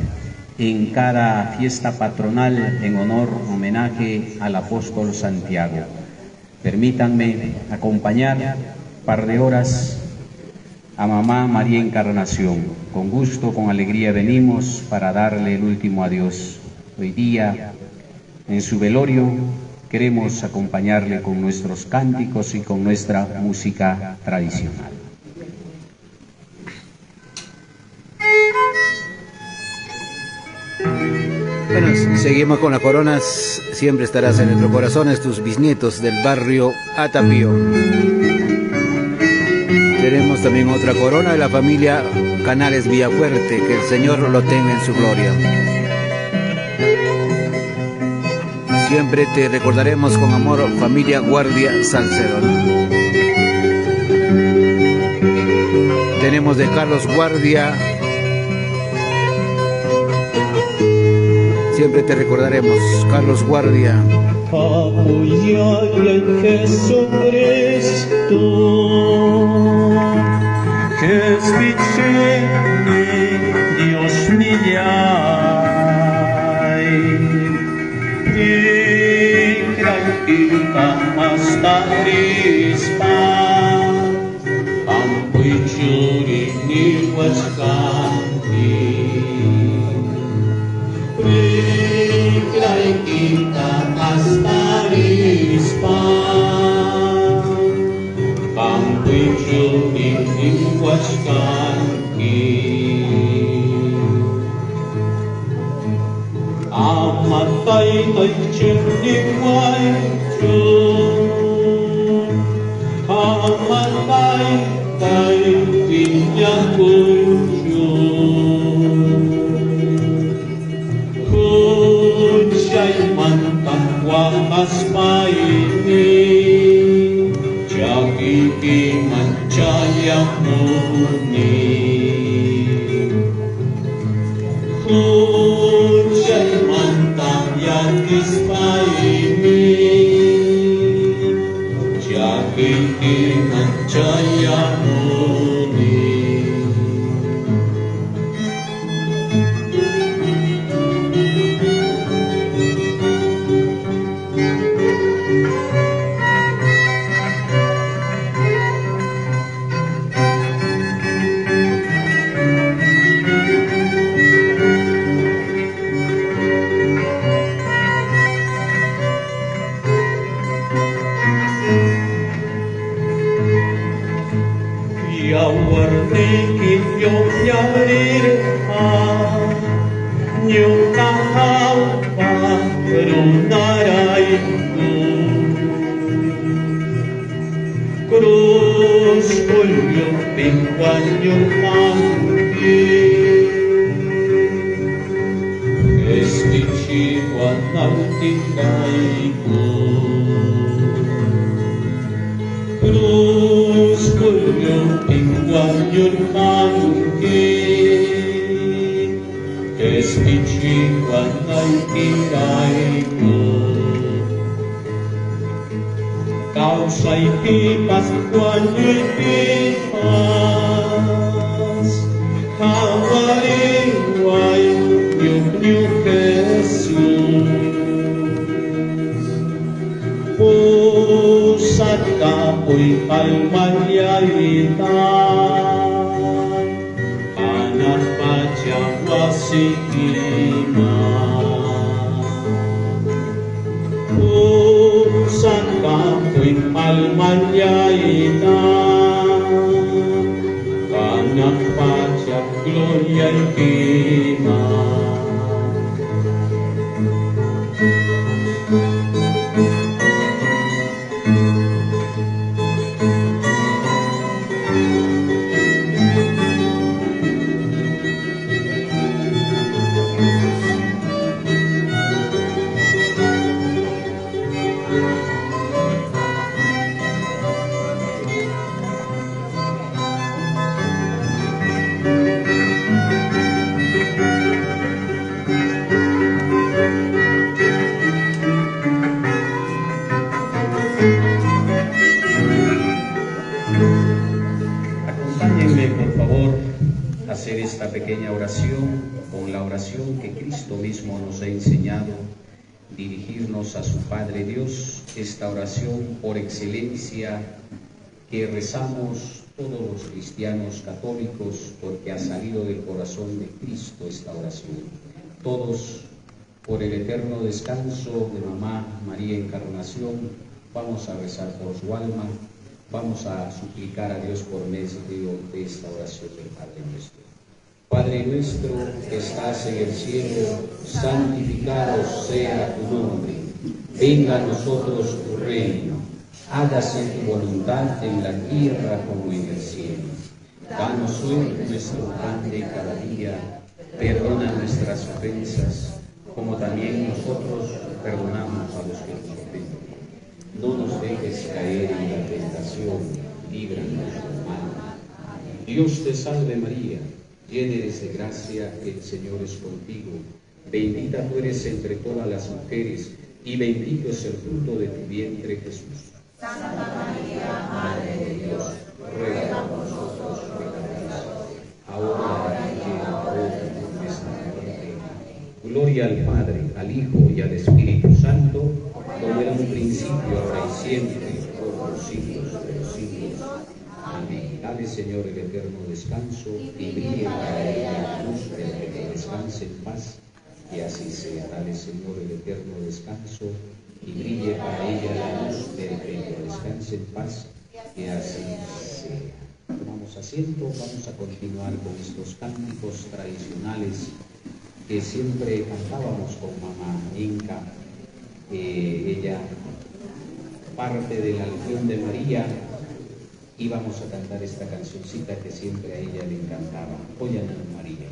en cada fiesta patronal en honor, homenaje al Apóstol Santiago. Permítanme acompañar un par de horas a Mamá María Encarnación. Con gusto, con alegría venimos para darle el último adiós. Hoy día, en su velorio, queremos acompañarle con nuestros cánticos y con nuestra música tradicional. Bueno, seguimos con las coronas. Siempre estarás en nuestros corazones, tus bisnietos del barrio Atapío. Tenemos también otra corona de la familia Canales Villafuerte. Que el Señor lo tenga en su gloria. Siempre te recordaremos con amor, familia Guardia Salcedo. Tenemos de Carlos Guardia. Siempre te recordaremos, Carlos Guardia. Apoyar en Jesucristo, que es vicini, Dios migliai, Ikraitika mastarispa, ampuichuri ni waskanti. Kita astarispa, pangkuju diiwaskan amatay taychuniway chun, amatay taytinyakunchun. Wakas paini, jagiti mancaya muni. Kunjay mantang yakis paini, jagiti mancaya muni. dirigirnos a su Padre Dios esta oración por excelencia que rezamos todos los cristianos católicos, porque ha salido del corazón de Cristo esta oración. Todos, por el eterno descanso de Mamá María Encarnación, vamos a rezar por su alma, vamos a suplicar a Dios por medio de esta oración del Padre Nuestro. Padre nuestro que estás en el cielo, santificado sea tu nombre. Venga a nosotros tu reino. Hágase tu voluntad en la tierra como en el cielo. Danos hoy nuestro pan de cada día. Perdona nuestras ofensas, como también nosotros perdonamos a los que nos ofenden. No nos dejes caer en la tentación, líbranos del mal. Dios te salve María, llena eres de gracia, el Señor es contigo. Bendita tú eres entre todas las mujeres, y bendito es el fruto de tu vientre, Jesús. Santa María, Madre de Dios, ruega por nosotros pecadores, ahora y en la hora de nuestra muerte. Gloria al Padre, al Hijo y al Espíritu Santo, como era en un principio, ahora y siempre, por los siglos de los siglos. Amén. Dale, Señor, el eterno descanso, y brille para ella la luz del que descanse en paz, y así sea. Dale, Señor, el eterno descanso, y brille para ella la luz del que descanse en paz, y así sea. Tomamos asiento, vamos a continuar con estos cánticos tradicionales que siempre cantábamos con Mamá Inca. Ella, parte de la Legión de María, íbamos a cantar esta cancioncita que siempre a ella le encantaba. Óyanos, María.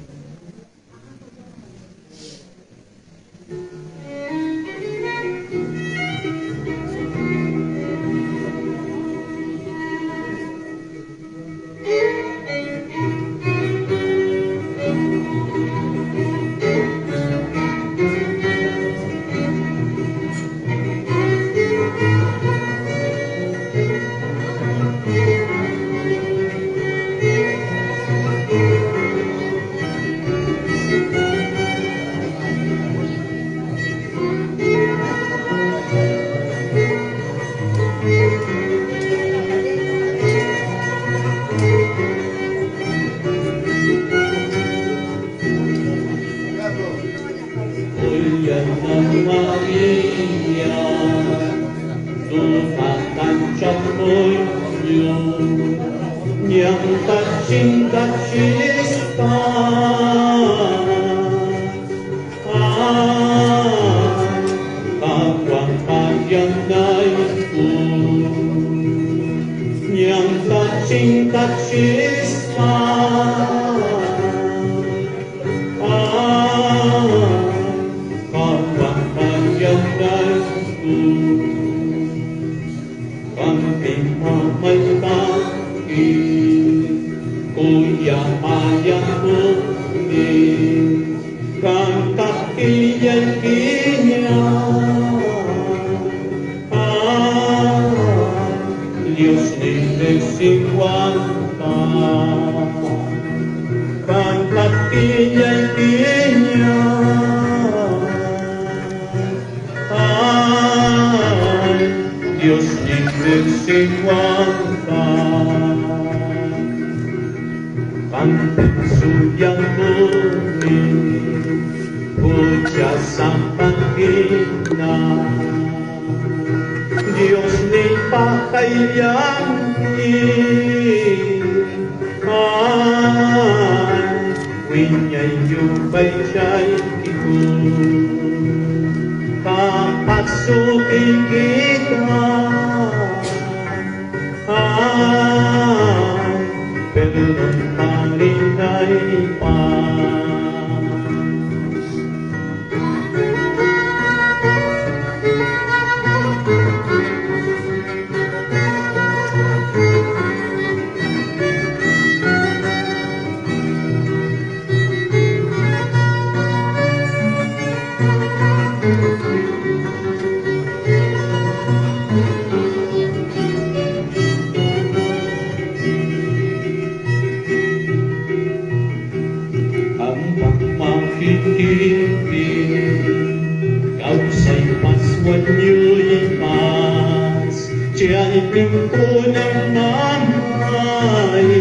Chay pintunan mamay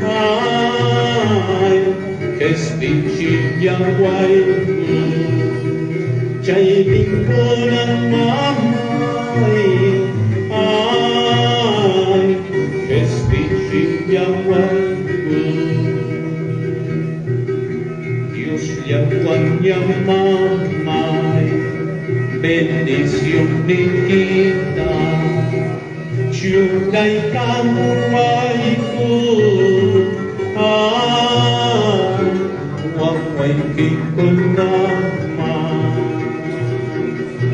ay Kestichiyaway Chay pintunan mamay ay Kestichiyaway Dios yawan mamay bendición ni kita Chunay kamuay ko ay waway kikunama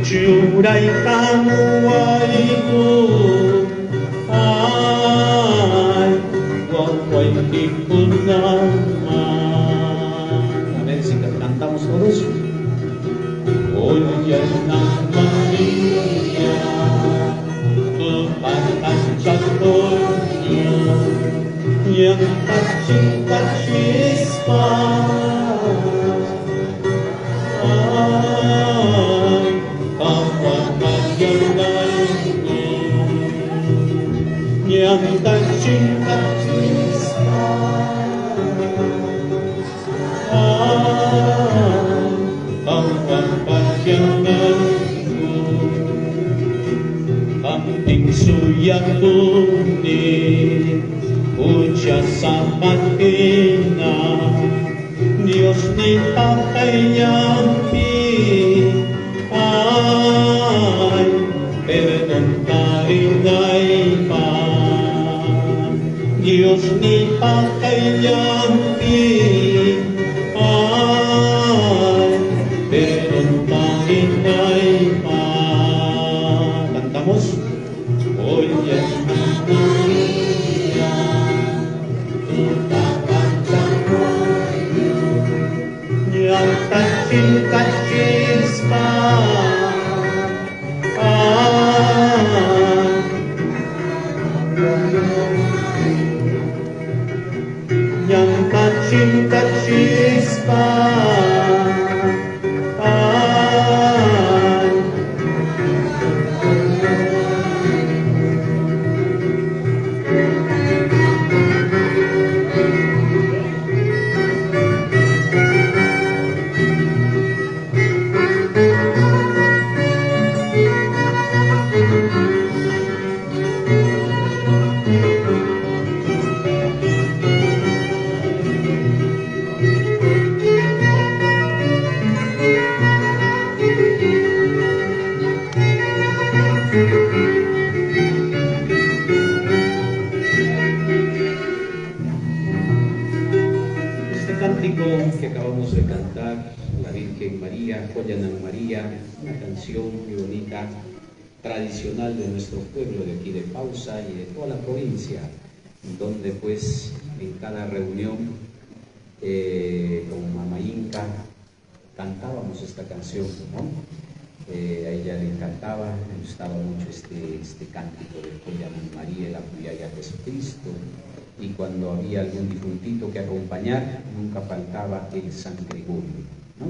Chunay kamuay ko ay waway kikunama. A ver si cantamos todos. Oye na Maria, tu pagkakatuyo, yang kacing-kachispa, ay kapag-agyanay ko, yang kacing-kachispa, Amping suyatuni uca sapatina Dios ni pakayampi ay perdon tarinay pa Dios ni pakayampi ay perdon tarinay pa. Cantamos. Oye Maria, tu pagkakatuyo, yang kacing-kachispa, yang kacing-kachispa, que acabamos de cantar, la Virgen María, Joya ng María, una canción muy bonita, tradicional de nuestro pueblo de aquí de Pausa y de toda la provincia, donde pues en cada reunión con Mama Inca cantábamos esta canción, ¿no? A ella le encantaba, le gustaba mucho este cántico de Joya ng María, la Puyaya Jesucristo. Y cuando había algún difuntito que acompañar, nunca faltaba el San Gregorio, ¿no?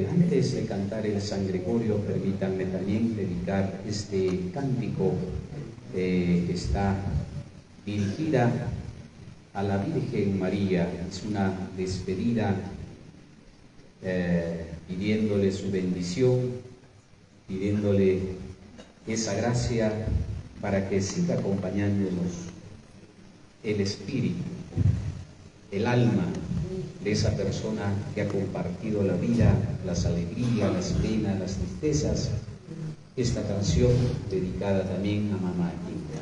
Antes de cantar el San Gregorio, permítanme también dedicar este cántico que está dirigida a la Virgen María. Es una despedida pidiéndole su bendición, pidiéndole esa gracia para que siga acompañándonos el espíritu, el alma de esa persona que ha compartido la vida, las alegrías, las penas, las tristezas. Esta canción dedicada también a Mama Inca.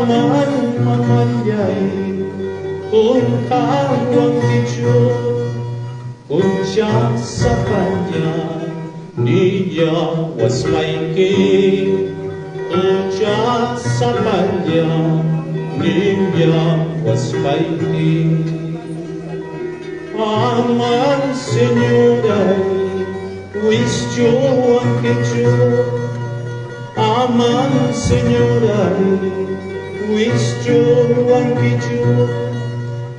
aman mamanyay kung kawang dicho kung siya sa kanya niya was making kung siya sa kanya niya was making aman senyoray wisyo ang kecho aman senyoray wisyo ang kecho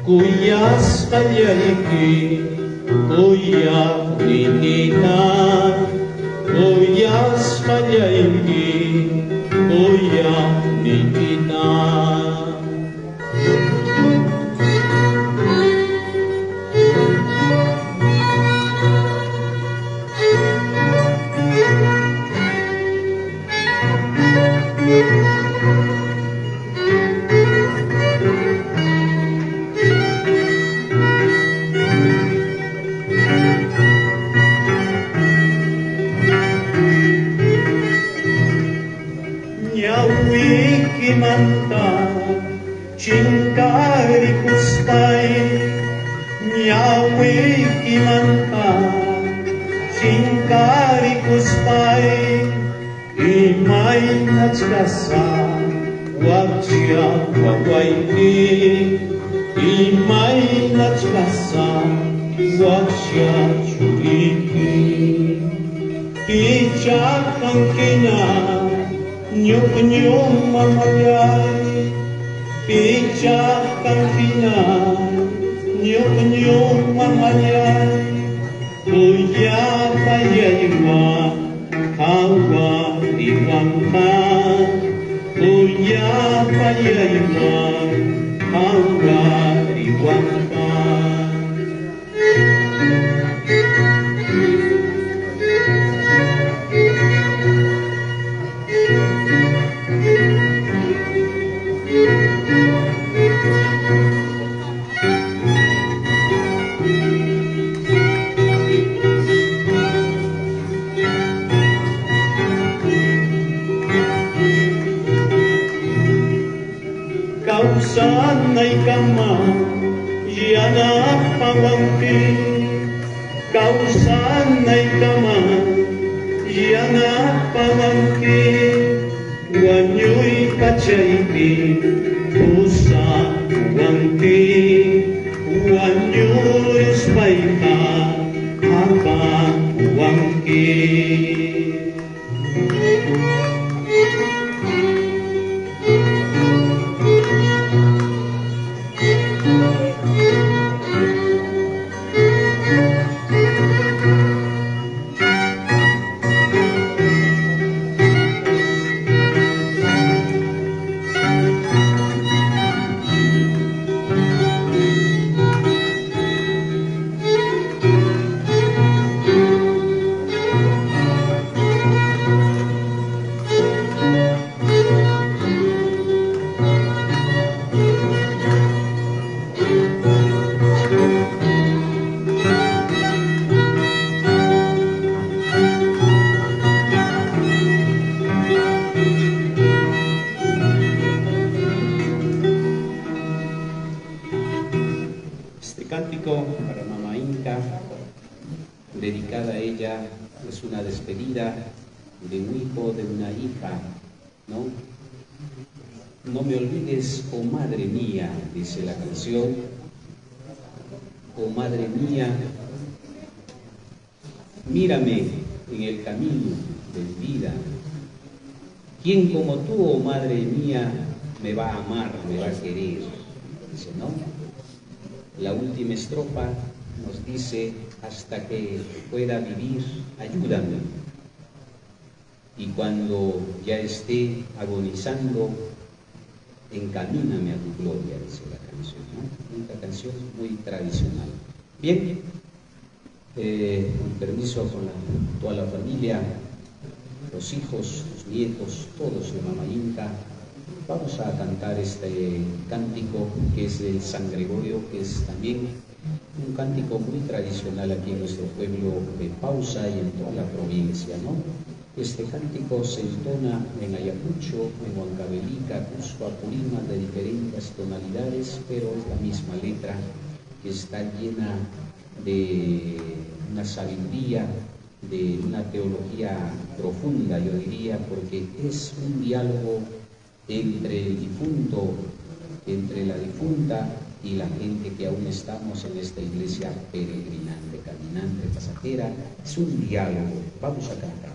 kuyas kalyayki kuya nininan kuyas kalyayki kuya nininan manta cincari cuspai nyawi kimanta cincari cuspai imay natskasa wagsia wagwaiti imay natskasa wagsia churiki kijak ang kina nyuk-nyuk mamayay pijak kang hinay nyuk-nyuk mamayay kuya payaywa hawa iwangkan kuya payaywa hawa iwangkan Sana'y kama, yan ang pangwangkin. Kau sana'y kama, yan ang pangwangkin. Wanyo'y katsaykin, usa uwangkin. Wanyo'y spayka, hapa uwangkin. Para Mama Inca, dedicada a ella, es una despedida de un hijo, de una hija, ¿no? No me olvides, oh madre mía, dice la canción, oh madre mía, mírame en el camino de mi vida. ¿Quién como tú, oh madre mía, me va a amar, me va a querer? Dice, ¿no? La última estrofa nos dice, hasta que pueda vivir, ayúdame. Y cuando ya esté agonizando, encamíname a tu gloria, dice la canción, ¿no? Una canción muy tradicional. Bien, con permiso con toda la familia, los hijos, los nietos, todos de Mama Inca, vamos a cantar este cántico que es del San Gregorio, que es también un cántico muy tradicional aquí en nuestro pueblo de Pausa y en toda la provincia, ¿no? Este cántico se entona en Ayacucho, en Huancavelica, Cusco, Apurímac, de diferentes tonalidades, pero es la misma letra que está llena de una sabiduría, de una teología profunda, yo diría, porque es un diálogo entre el difunto, entre la difunta y la gente que aún estamos en esta iglesia peregrinante, caminante, pasajera. Es un diálogo. Vamos a cantar.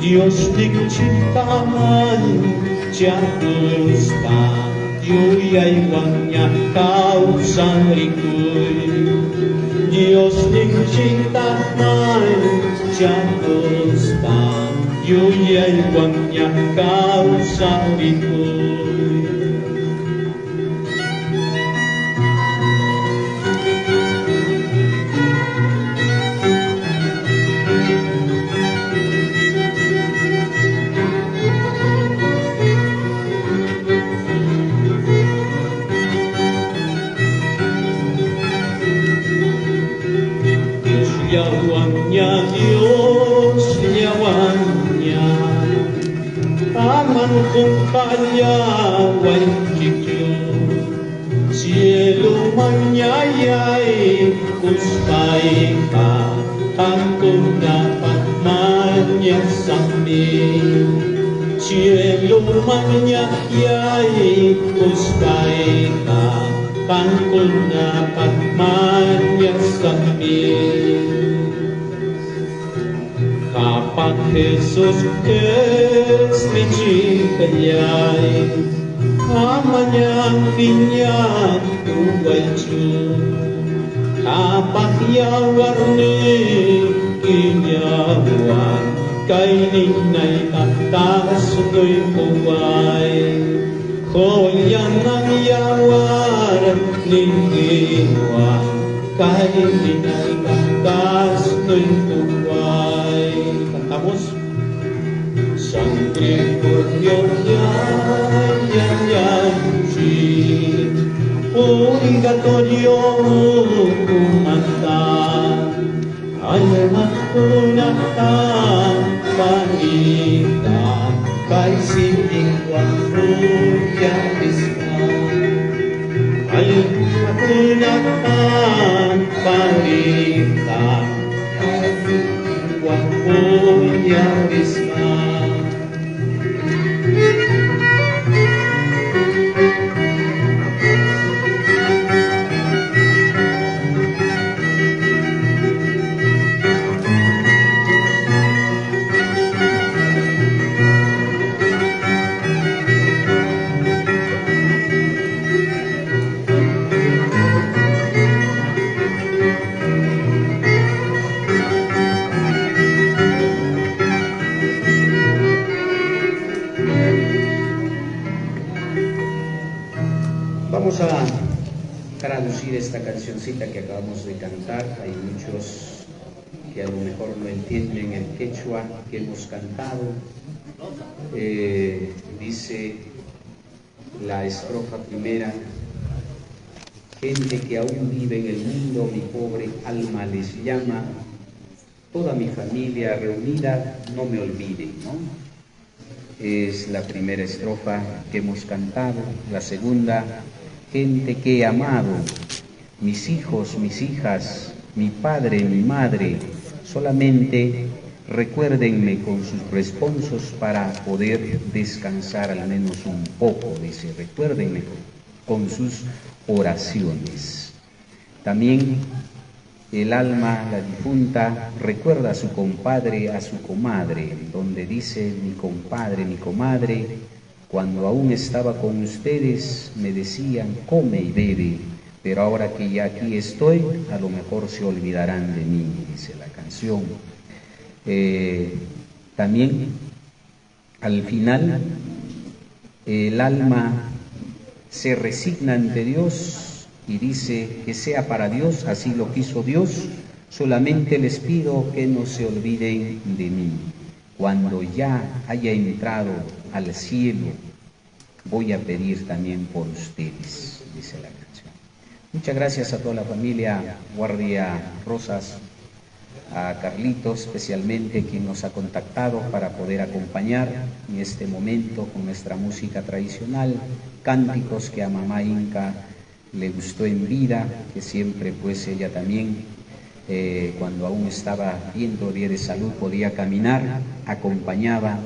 Dios dictaman Jagusta Yuyay wanya kausarikoy Dios dictaman Jagusta Yuyay wanya kausarikoy Nyawanya Dios nyawanya aman kung kaya wajikyo cielo manyayay kuspay ka kung dapat manyasami cielo manyayay kuspay ka kung dapat manyasami Kapag Jesus es mi chikayay Amanyang kinyan tuwalcho Kapag yawar ni kinyawan Kay ninay tatas no'y kuway Koyan ang yawar ni kinyawan Kay ninay tatas no'y kuway Cantamos Sangre por Dios Purgatorio kumanta Alma kunatan panita Kay siling wapuya isma Alma kunatan panita Wapuya isma Vamos a traducir esta cancioncita que acabamos de cantar. Hay muchos que a lo mejor no entienden el quechua que hemos cantado. Dice la estrofa primera: gente que aún vive en el mundo, mi pobre alma les llama, toda mi familia reunida, no me olviden, ¿no? Es la primera estrofa que hemos cantado. La segunda: gente que he amado, mis hijos, mis hijas, mi padre, mi madre, solamente recuérdenme con sus responsos para poder descansar al menos un poco, dice, recuérdenme con sus oraciones. También el alma, la difunta, recuerda a su compadre, a su comadre, donde dice: mi compadre, mi comadre, cuando aún estaba con ustedes me decían come y bebe, pero ahora que ya aquí estoy, a lo mejor se olvidarán de mí, dice la canción. También al final el alma se resigna ante Dios y dice que sea para Dios, así lo quiso Dios, solamente les pido que no se olviden de mí. Cuando ya haya entrado al cielo, voy a pedir también por ustedes, dice la canción. Muchas gracias a toda la familia Guardia Rosas, a Carlitos especialmente, quien nos ha contactado para poder acompañar en este momento con nuestra música tradicional, cánticos que a mamá Inca le gustó en vida, que siempre pues ella también cuando aún estaba bien todavía de salud, podía caminar, acompañaba,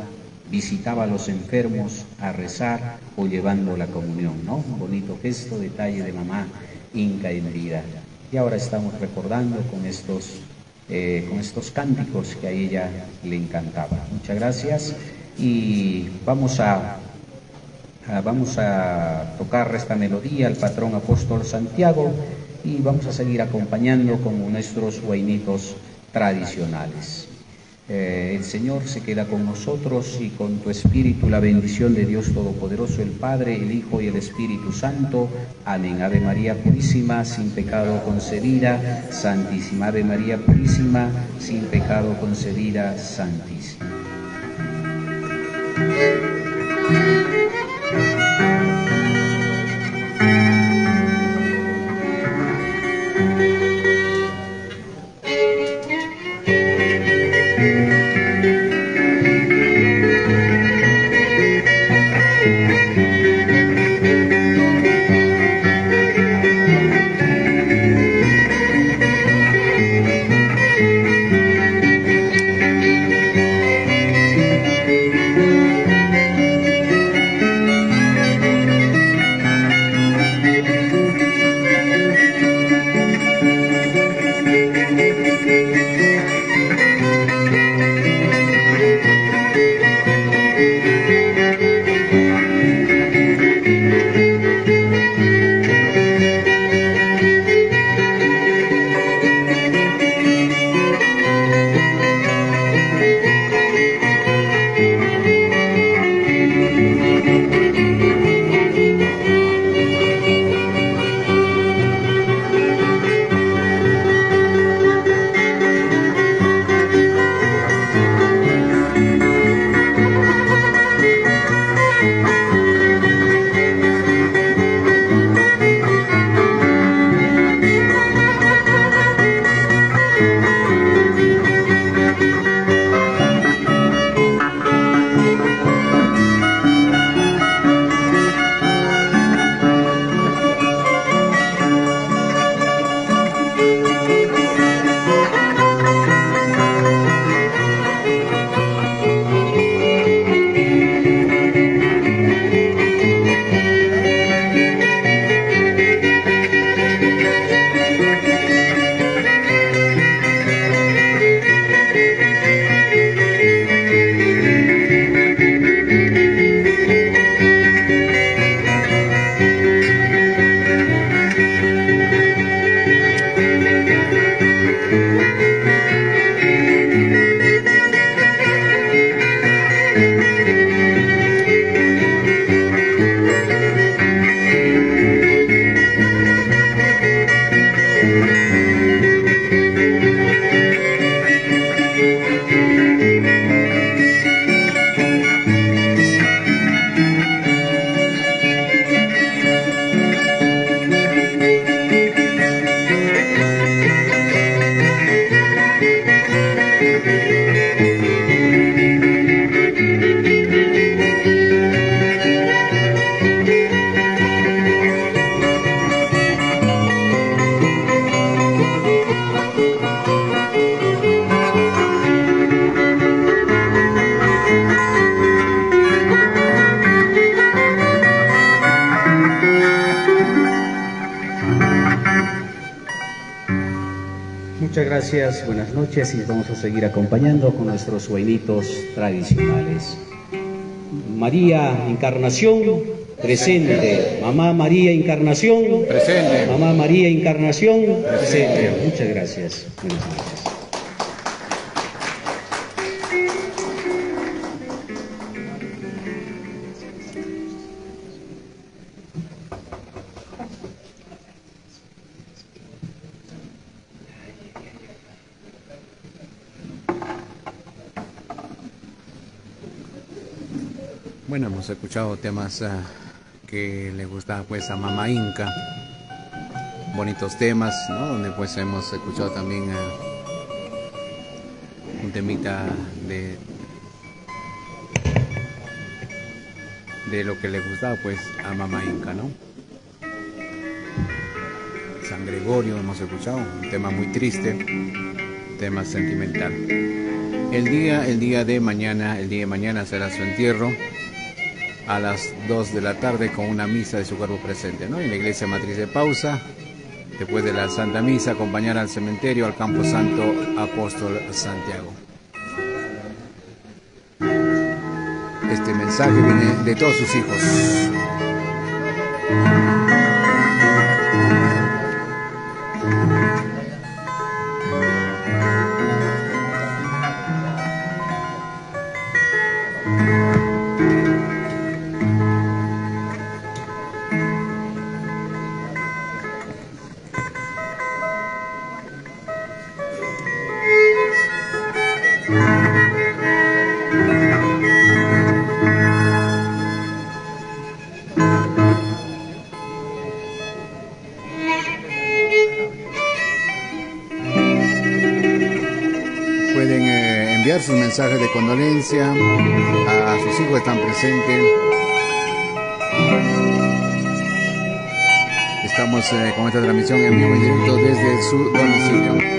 visitaba a los enfermos a rezar o llevando la comunión, ¿no? Un bonito gesto, detalle de mamá Inca en vida. Y ahora estamos recordando con estos con estos cánticos que a ella le encantaba. Muchas gracias y vamos a tocar esta melodía al patrón apóstol Santiago y vamos a seguir acompañando con nuestros huaynitos tradicionales. El Señor se queda con nosotros y con tu espíritu la bendición de Dios Todopoderoso, el Padre, el Hijo y el Espíritu Santo. Amén. Ave María Purísima, sin pecado concebida, Santísima. Ave María Purísima, sin pecado concebida, Santísima. Muchas gracias, buenas noches y vamos a seguir acompañando con nuestros huaynitos tradicionales. María Encarnación, presente. Mamá María Encarnación, Presente. Mamá María Encarnación, presente. Muchas gracias, buenas noches. Bueno, hemos escuchado temas que le gustaba pues a Mamá Inca, bonitos temas, ¿no? Donde pues hemos escuchado también un temita de lo que le gustaba pues a Mamá Inca, ¿no? San Gregorio hemos escuchado, un tema muy triste, un tema sentimental. El día de mañana será su entierro a las 2 de la tarde con una misa de su cuerpo presente, ¿no? En la iglesia matriz de Pausa, después de la Santa Misa, acompañar al cementerio, al Campo Santo Apóstol Santiago. Este mensaje viene de todos sus hijos. Sus mensajes de condolencia a sus hijos que están presentes. Estamos con esta transmisión en vivo y directo desde su domicilio.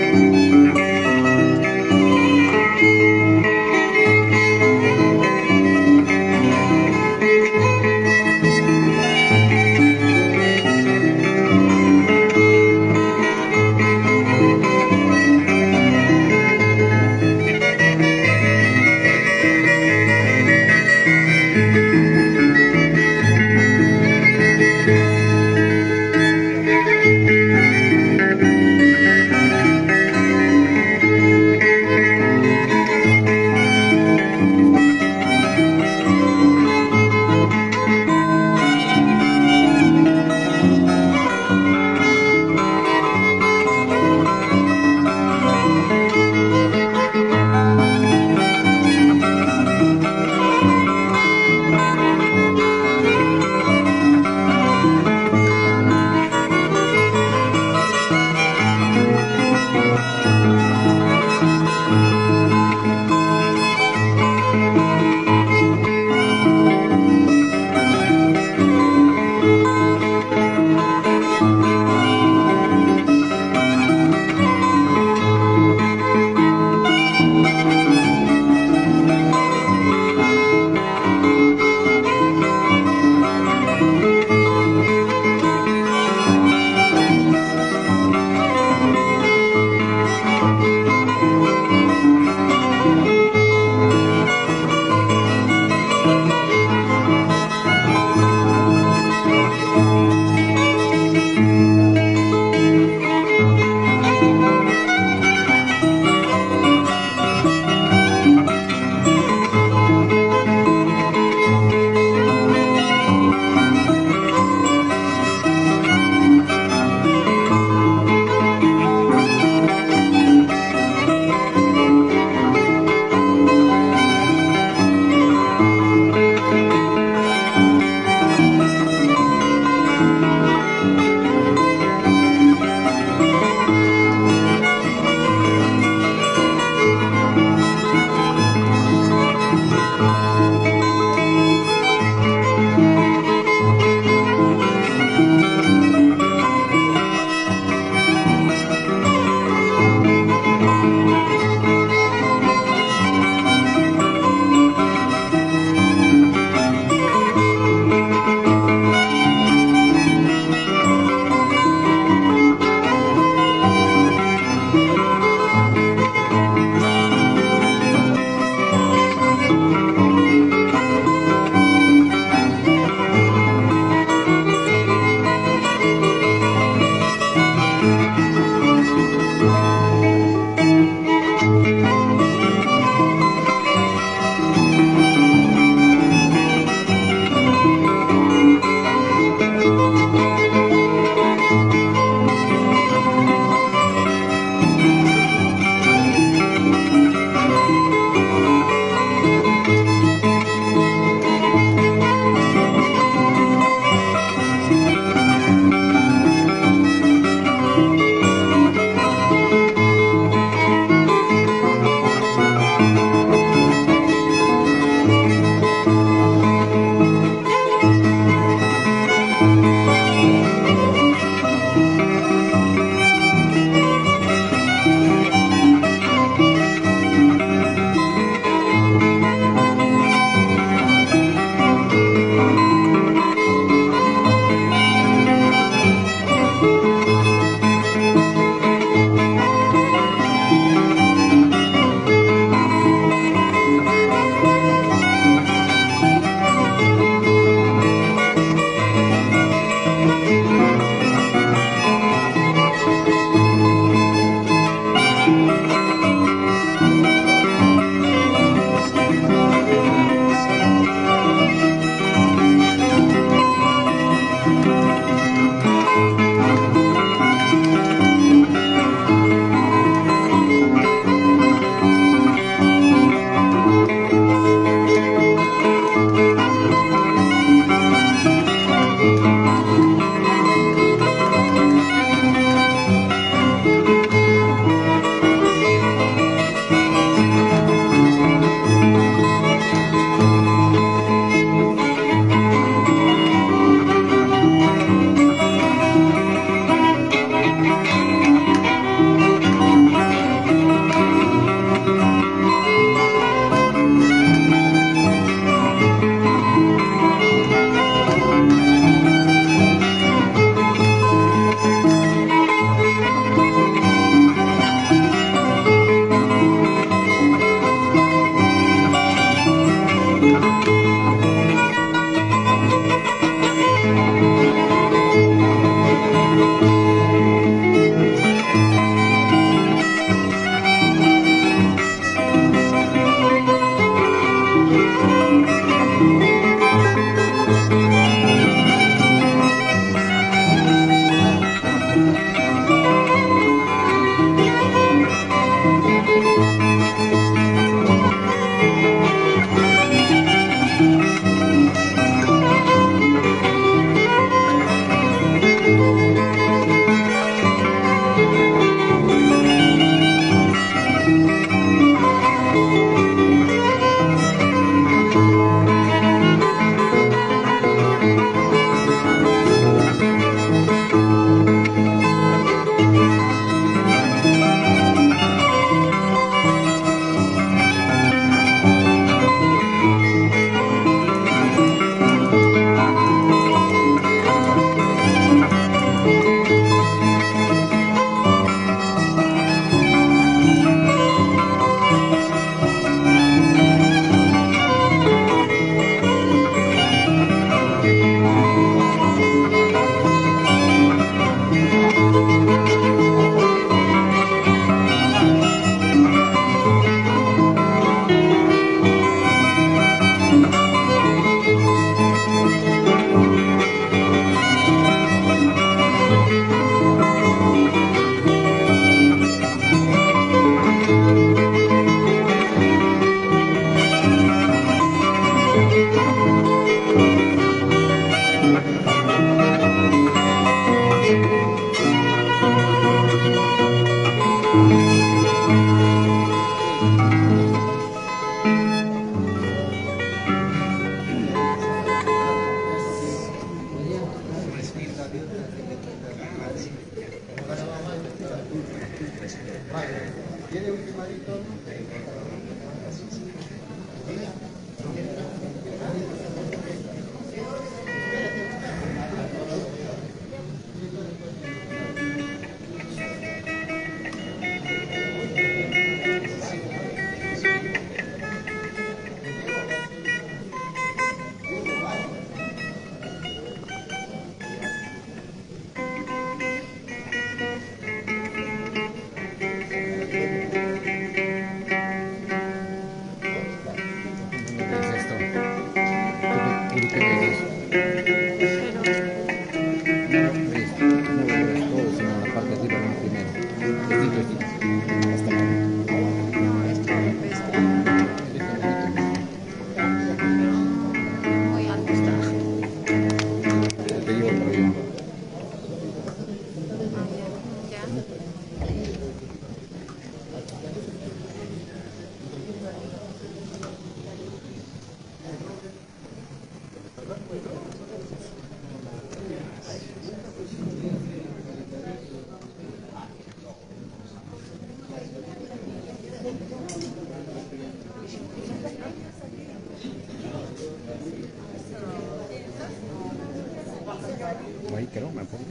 Ahí creo, me pongo.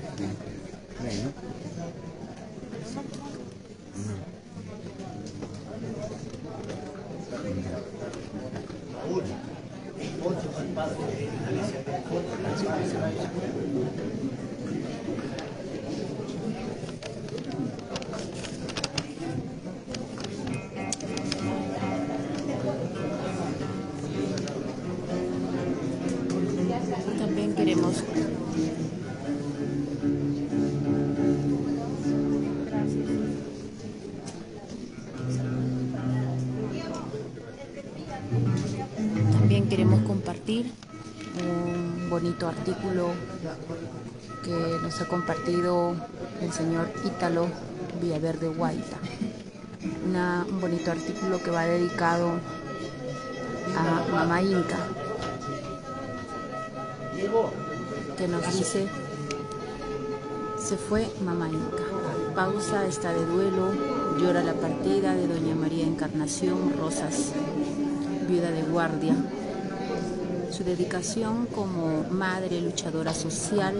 Ahí, ¿no? También queremos compartir un bonito artículo que nos ha compartido el señor Ítalo Villaverde Guaita. Un bonito artículo que va dedicado a Mamá Inca, que nos dice: se fue Mamá Inca. Pausa está de duelo, llora la partida de doña María Encarnación Rosas, viuda de guardia. Su dedicación como madre luchadora social,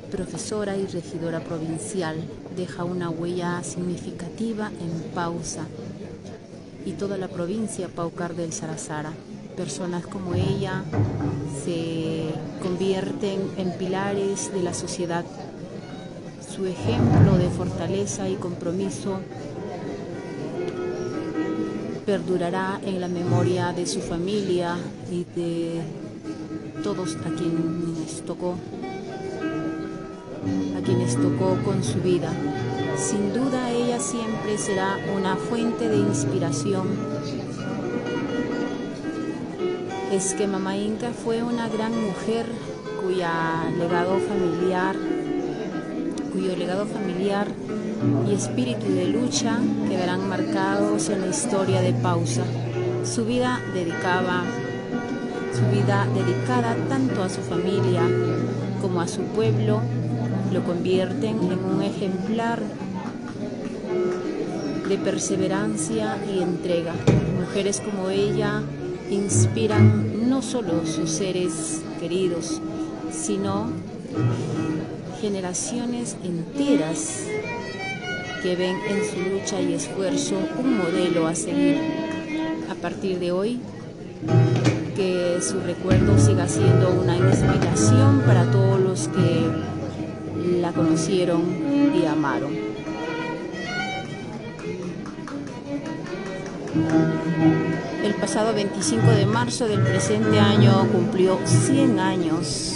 profesora y regidora provincial deja una huella significativa en Pausa y toda la provincia Paucar del Sarazara. Personas como ella se convierten en pilares de la sociedad. Su ejemplo de fortaleza y compromiso perdurará en la memoria de su familia y de todos a quienes tocó con su vida. Sin duda ella siempre será una fuente de inspiración. Es que Mamá Inca fue una gran mujer cuyo legado familiar y espíritu de lucha quedarán marcados en la historia de Pausa. Su vida dedicada tanto a su familia como a su pueblo lo convierten en un ejemplar de perseverancia y entrega. Mujeres como ella inspiran no solo sus seres queridos, sino generaciones enteras que ven en su lucha y esfuerzo un modelo a seguir. A partir de hoy, que su recuerdo siga siendo una inspiración para todos los que la conocieron y amaron. El pasado 25 de marzo del presente año cumplió 100 años.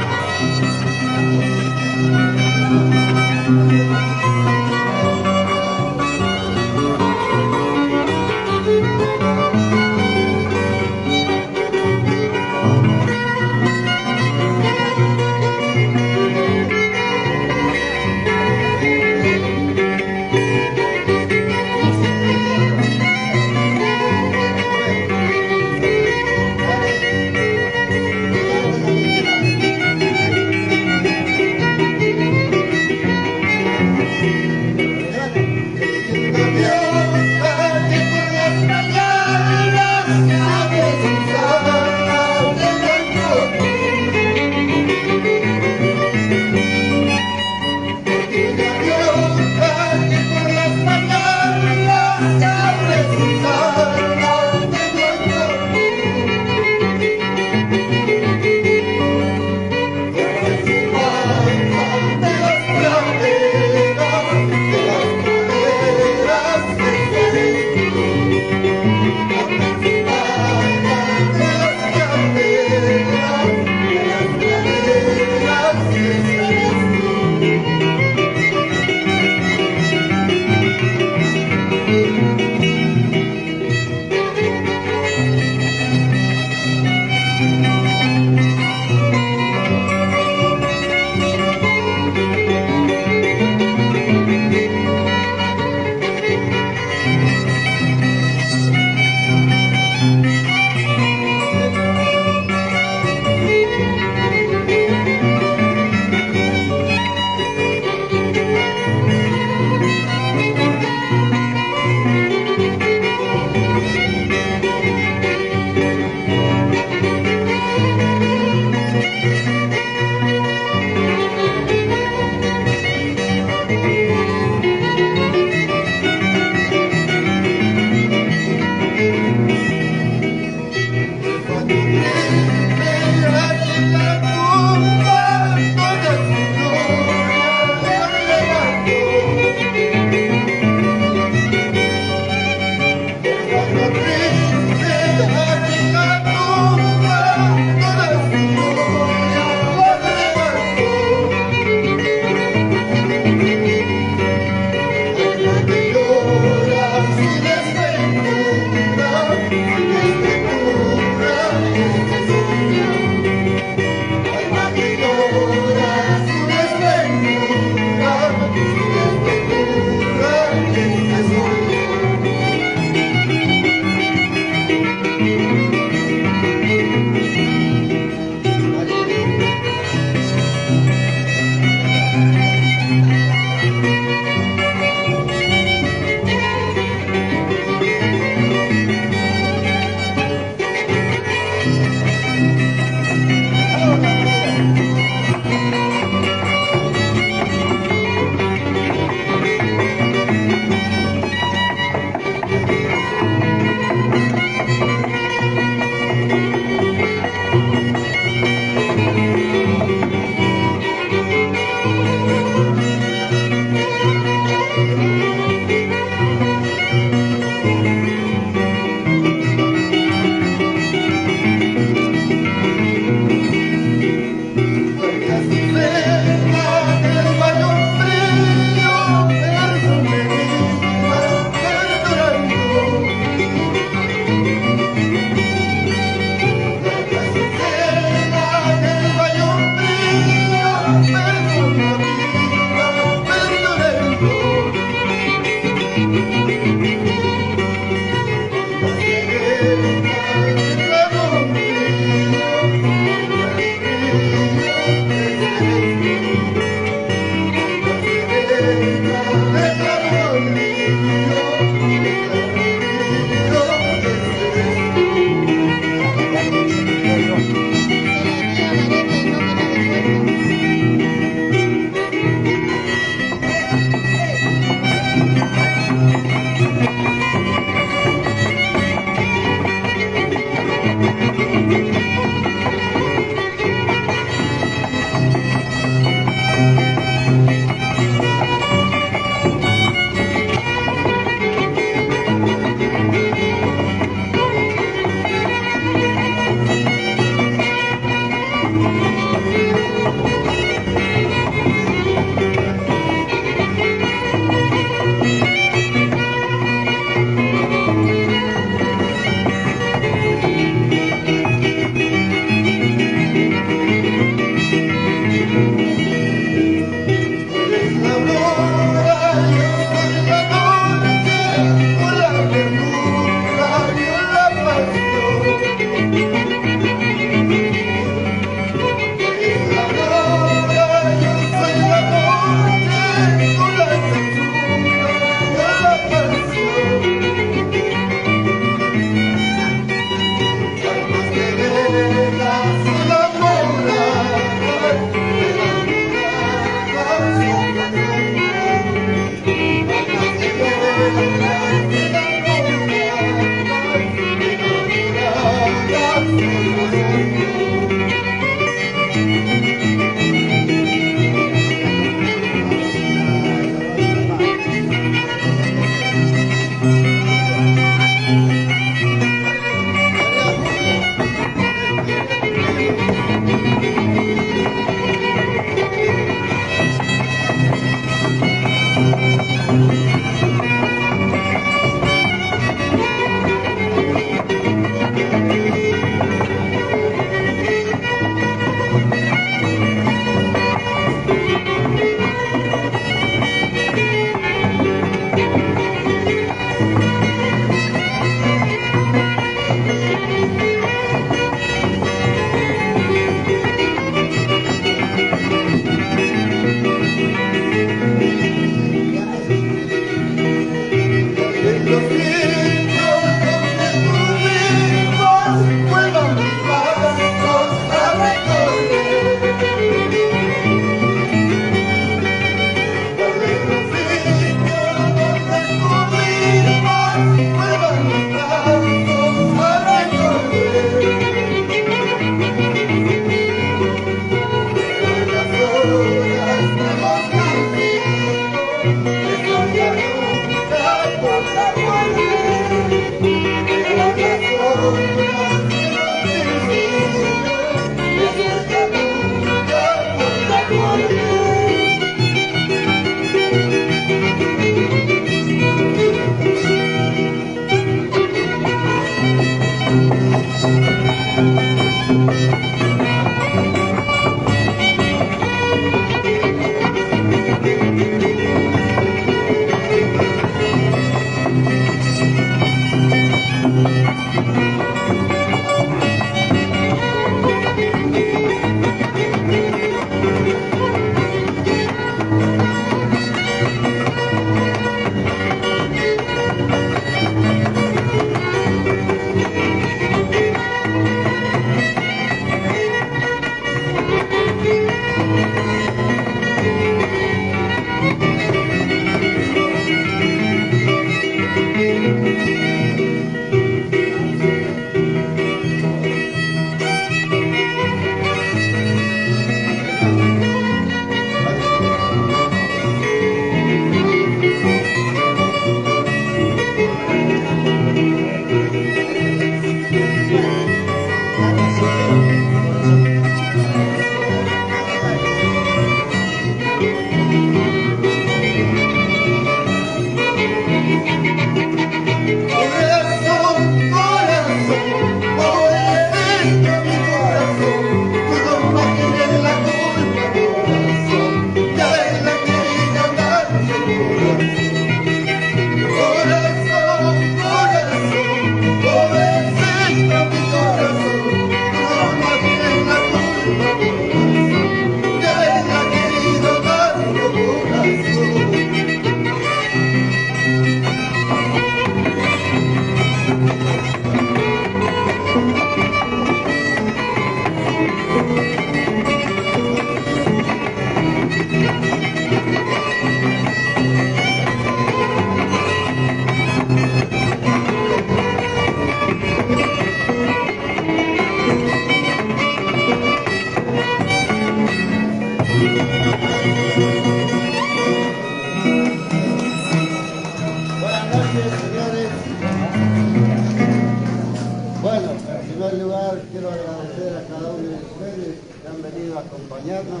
agradecer a cada uno de ustedes que han venido a acompañarnos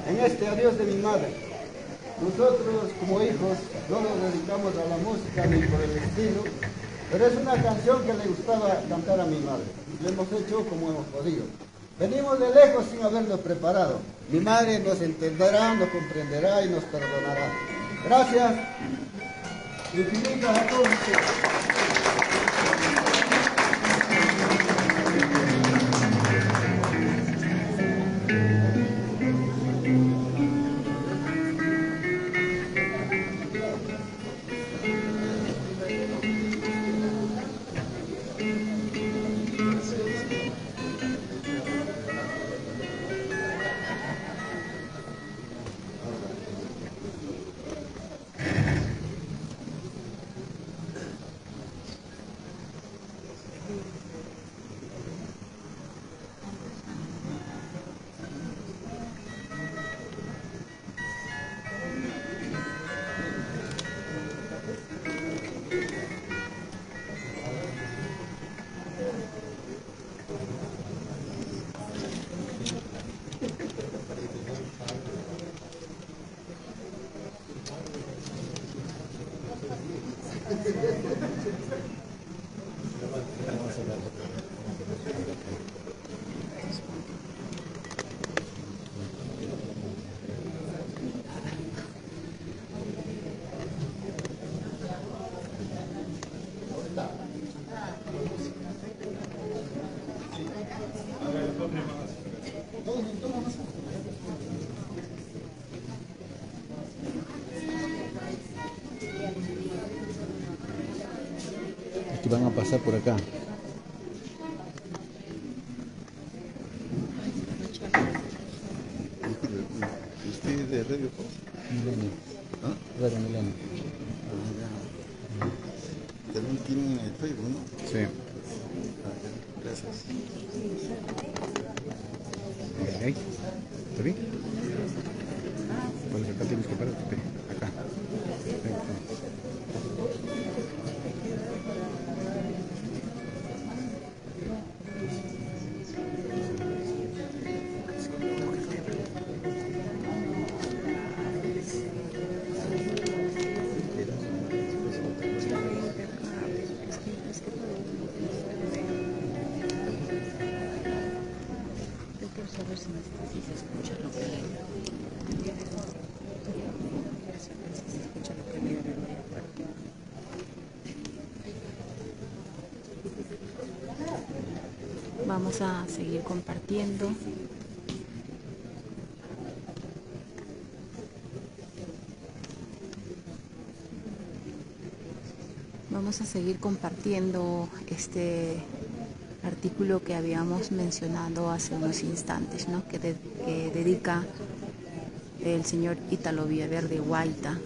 en este adiós de mi madre. Nosotros como hijos no nos dedicamos a la música ni por el estilo, pero es una canción que le gustaba cantar a mi madre. Lo hemos hecho como hemos podido. Venimos de lejos sin haberlo preparado. Mi madre nos entenderá, nos comprenderá y nos perdonará. Gracias infinitas a todos ustedes. Que van a pasar por acá. ¿Usted es de Radio Milenio. ¿Ah? Radio Milenio. También tienen el Facebook, ¿no? Sí. Gracias. ¿Ahí? ¿Está bien? Pues acá tienes que parar. Acá. Vamos a seguir compartiendo. Vamos a seguir compartiendo este artículo que habíamos mencionado hace unos instantes, ¿no? que dedica el señor Ítalo Villaverde Guaita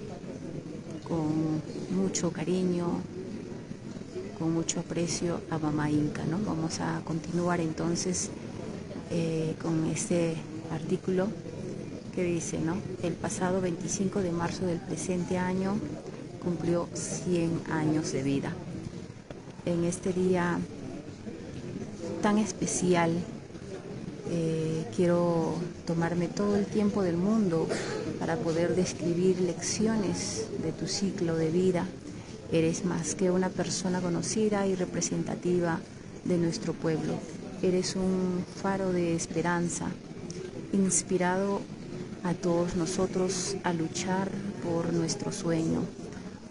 con mucho cariño, con mucho aprecio a Mamá Inca, ¿no? Vamos a continuar entonces con este artículo que dice, ¿no? El pasado 25 de marzo del presente año cumplió 100 años de vida. En este día tan especial quiero tomarme todo el tiempo del mundo para poder describir lecciones de tu ciclo de vida. Eres más que una persona conocida y representativa de nuestro pueblo. Eres un faro de esperanza, inspirado a todos nosotros a luchar por nuestro sueño.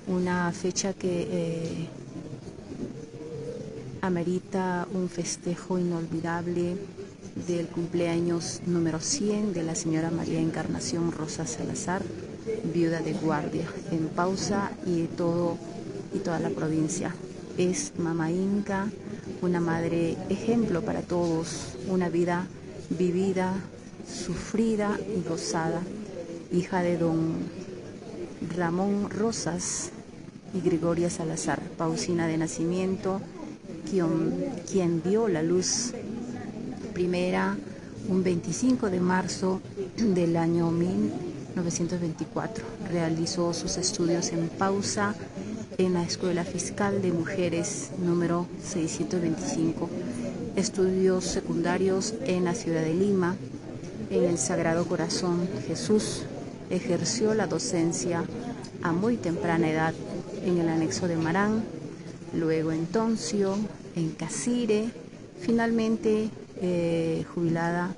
Una fecha que amerita un festejo inolvidable del cumpleaños número 100 de la señora María Encarnación Rosas Salazar, viuda de Guardia, en Pausa y toda la provincia. Es Mamá Inca, una madre ejemplo para todos, una vida vivida, sufrida y gozada, hija de don Ramón Rosas y Gregoria Salazar, pausina de nacimiento, quien vio la luz primera un 25 de marzo del año 1924. Realizó sus estudios en Pausa en la Escuela Fiscal de Mujeres número 625. estudios secundarios en la ciudad de Lima, en el Sagrado Corazón Jesús. Ejerció la docencia a muy temprana edad en el anexo de Marán, luego en Toncio, en Casire, finalmente jubilada,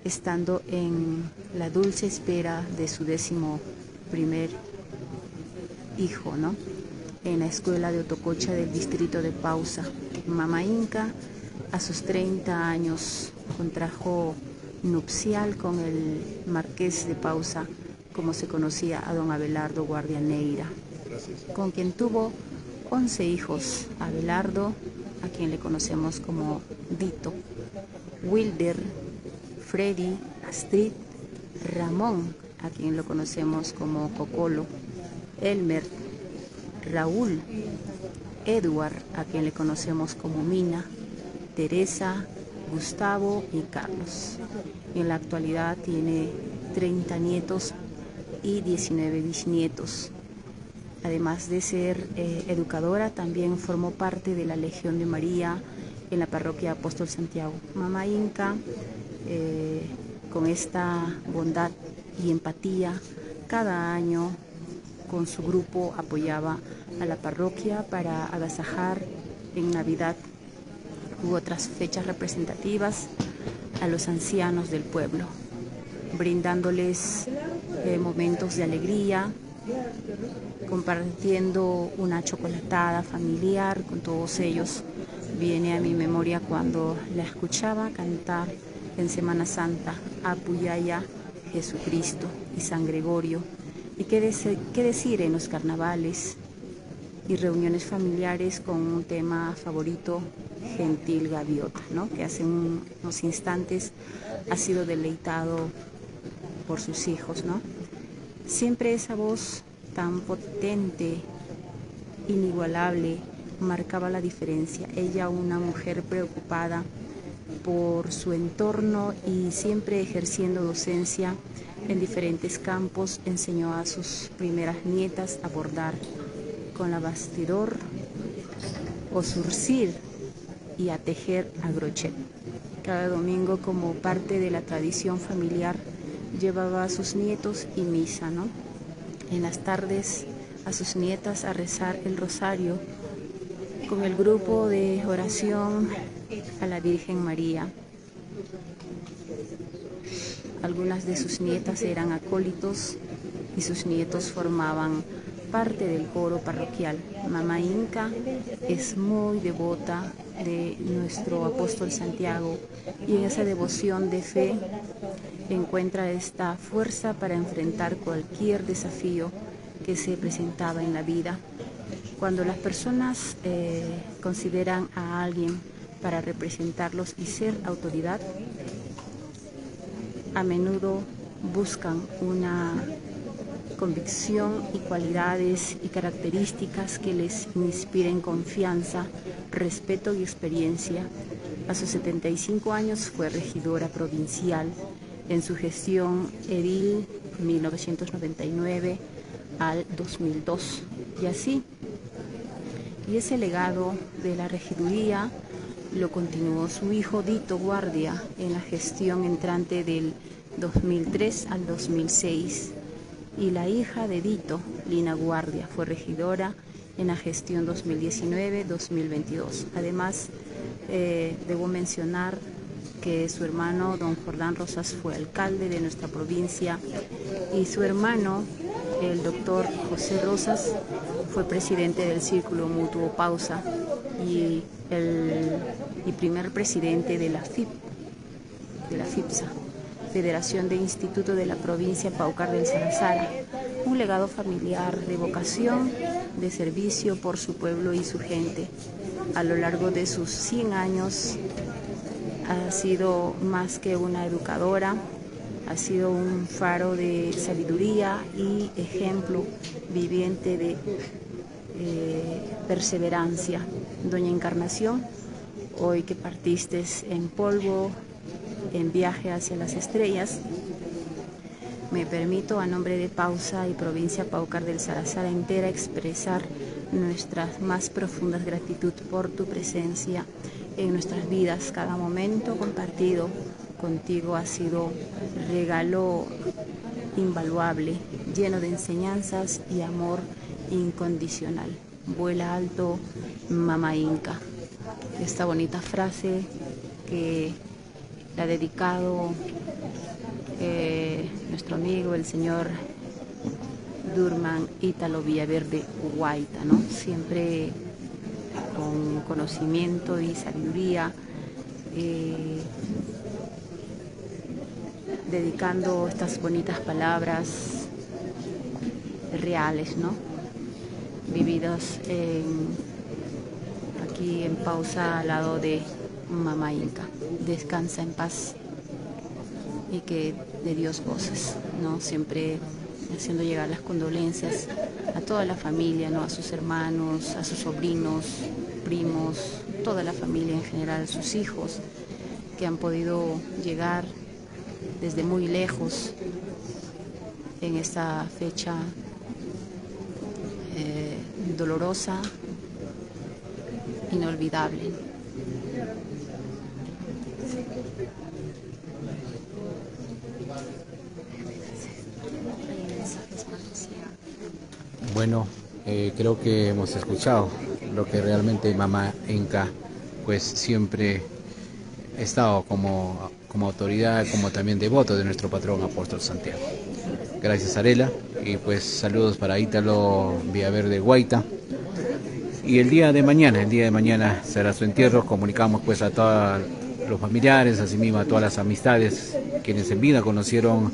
estando en la dulce espera de su 11º hijo, ¿no? En la escuela de Otococha del distrito de Pausa. Mama Inca, a sus 30 años, contrajo nupcial con el marqués de Pausa, como se conocía a don Abelardo Guardia Neira, con quien tuvo 11 hijos. Abelardo, a quien le conocemos como Dito, Wilder, Freddy, Astrid, Ramón, a quien lo conocemos como Cocolo, Elmer, Raúl, Edward, a quien le conocemos como Mina, Teresa, Gustavo y Carlos. En la actualidad tiene 30 nietos y 19 bisnietos. Además de ser educadora, también formó parte de la Legión de María en la parroquia Apóstol Santiago. Mama Inca, con esta bondad y empatía, cada año con su grupo apoyaba a la parroquia para agasajar en Navidad u otras fechas representativas a los ancianos del pueblo, brindándoles momentos de alegría, compartiendo una chocolatada familiar con todos ellos. Viene a mi memoria cuando la escuchaba cantar en Semana Santa Apuyaya, Jesucristo y San Gregorio, y qué decir en los carnavales y reuniones familiares con un tema favorito, Gentil Gaviota, ¿no? Que hace unos instantes ha sido deleitado por sus hijos, ¿no? Siempre esa voz tan potente, inigualable, marcaba la diferencia. Ella, una mujer preocupada por su entorno y siempre ejerciendo docencia en diferentes campos, enseñó a sus primeras nietas a bordar con la bastidor o surcir y a tejer a crochet. Cada domingo, como parte de la tradición familiar, llevaba a sus nietos y misa, ¿no? En las tardes a sus nietas a rezar el rosario con el grupo de oración a la Virgen María. Algunas de sus nietas eran acólitos y sus nietos formaban parte del coro parroquial. Mama Inca es muy devota de nuestro apóstol Santiago y en esa devoción de fe encuentra esta fuerza para enfrentar cualquier desafío que se presentaba en la vida. Cuando las personas consideran a alguien para representarlos y ser autoridad, a menudo buscan una convicción y cualidades y características que les inspiren confianza, respeto y experiencia. A sus 75 años fue regidora provincial. En su gestión edil 1999 al 2002 y así. Y ese legado de la regiduría lo continuó su hijo Dito Guardia en la gestión entrante del 2003 al 2006. Y la hija de Dito, Lina Guardia, fue regidora en la gestión 2019-2022. Además, debo mencionar que su hermano, don Jordán Rosas, fue alcalde de nuestra provincia y su hermano, el doctor José Rosas, fue presidente del Círculo Mutuo Pausa y primer presidente de la FIPSA, Federación de Instituto de la Provincia Paucar del Sarazara. Un legado familiar de vocación, de servicio por su pueblo y su gente. A lo largo de sus 100 años ha sido más que una educadora, ha sido un faro de sabiduría y ejemplo viviente de perseverancia. Doña Encarnación, hoy que partiste en polvo, en viaje hacia las estrellas, me permito a nombre de Pausa y provincia Paucar del Sarazara entera expresar nuestras más profundas gratitud por tu presencia en nuestras vidas. Cada momento compartido contigo ha sido regalo invaluable, lleno de enseñanzas y amor incondicional. Vuela alto, Mamá Inca. Esta bonita frase que le ha dedicado nuestro amigo, el señor Durman Ítalo Villaverde Guaita, ¿no? Siempre con conocimiento y sabiduría, dedicando estas bonitas palabras reales, ¿no? Vividas aquí en pausa al lado de Mamá Inca. Descansa en paz y que de Dios goces, ¿no? Siempre haciendo llegar las condolencias a toda la familia, ¿no? A sus hermanos, a sus sobrinos, primos, toda la familia en general, sus hijos que han podido llegar desde muy lejos en esta fecha dolorosa, inolvidable. Bueno, creo que hemos escuchado lo que realmente Mamá Inca pues siempre ha estado como autoridad, como también devoto de nuestro patrón apóstol Santiago. Gracias, Arela, y pues saludos para Ítalo Villaverde Guaita. Y el día de mañana será su entierro. Comunicamos pues a todos los familiares, asimismo a todas las amistades quienes en vida conocieron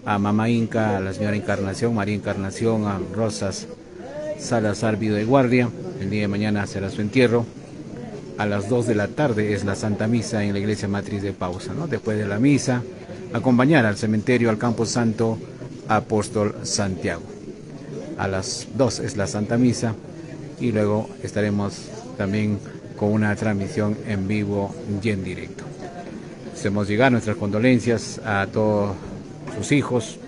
a Mamá Inca, a la señora Encarnación, María Encarnación, a Rosas Salazar Vido de Guardia. El día de mañana será su entierro. A las 2 de la tarde es la Santa Misa en la Iglesia Matriz de Pausa, ¿no? Después de la misa, acompañar al cementerio, al Campo Santo Apóstol Santiago. A las 2 es la Santa Misa y luego estaremos también con una transmisión en vivo y en directo. Hacemos llegar nuestras condolencias a todos sus hijos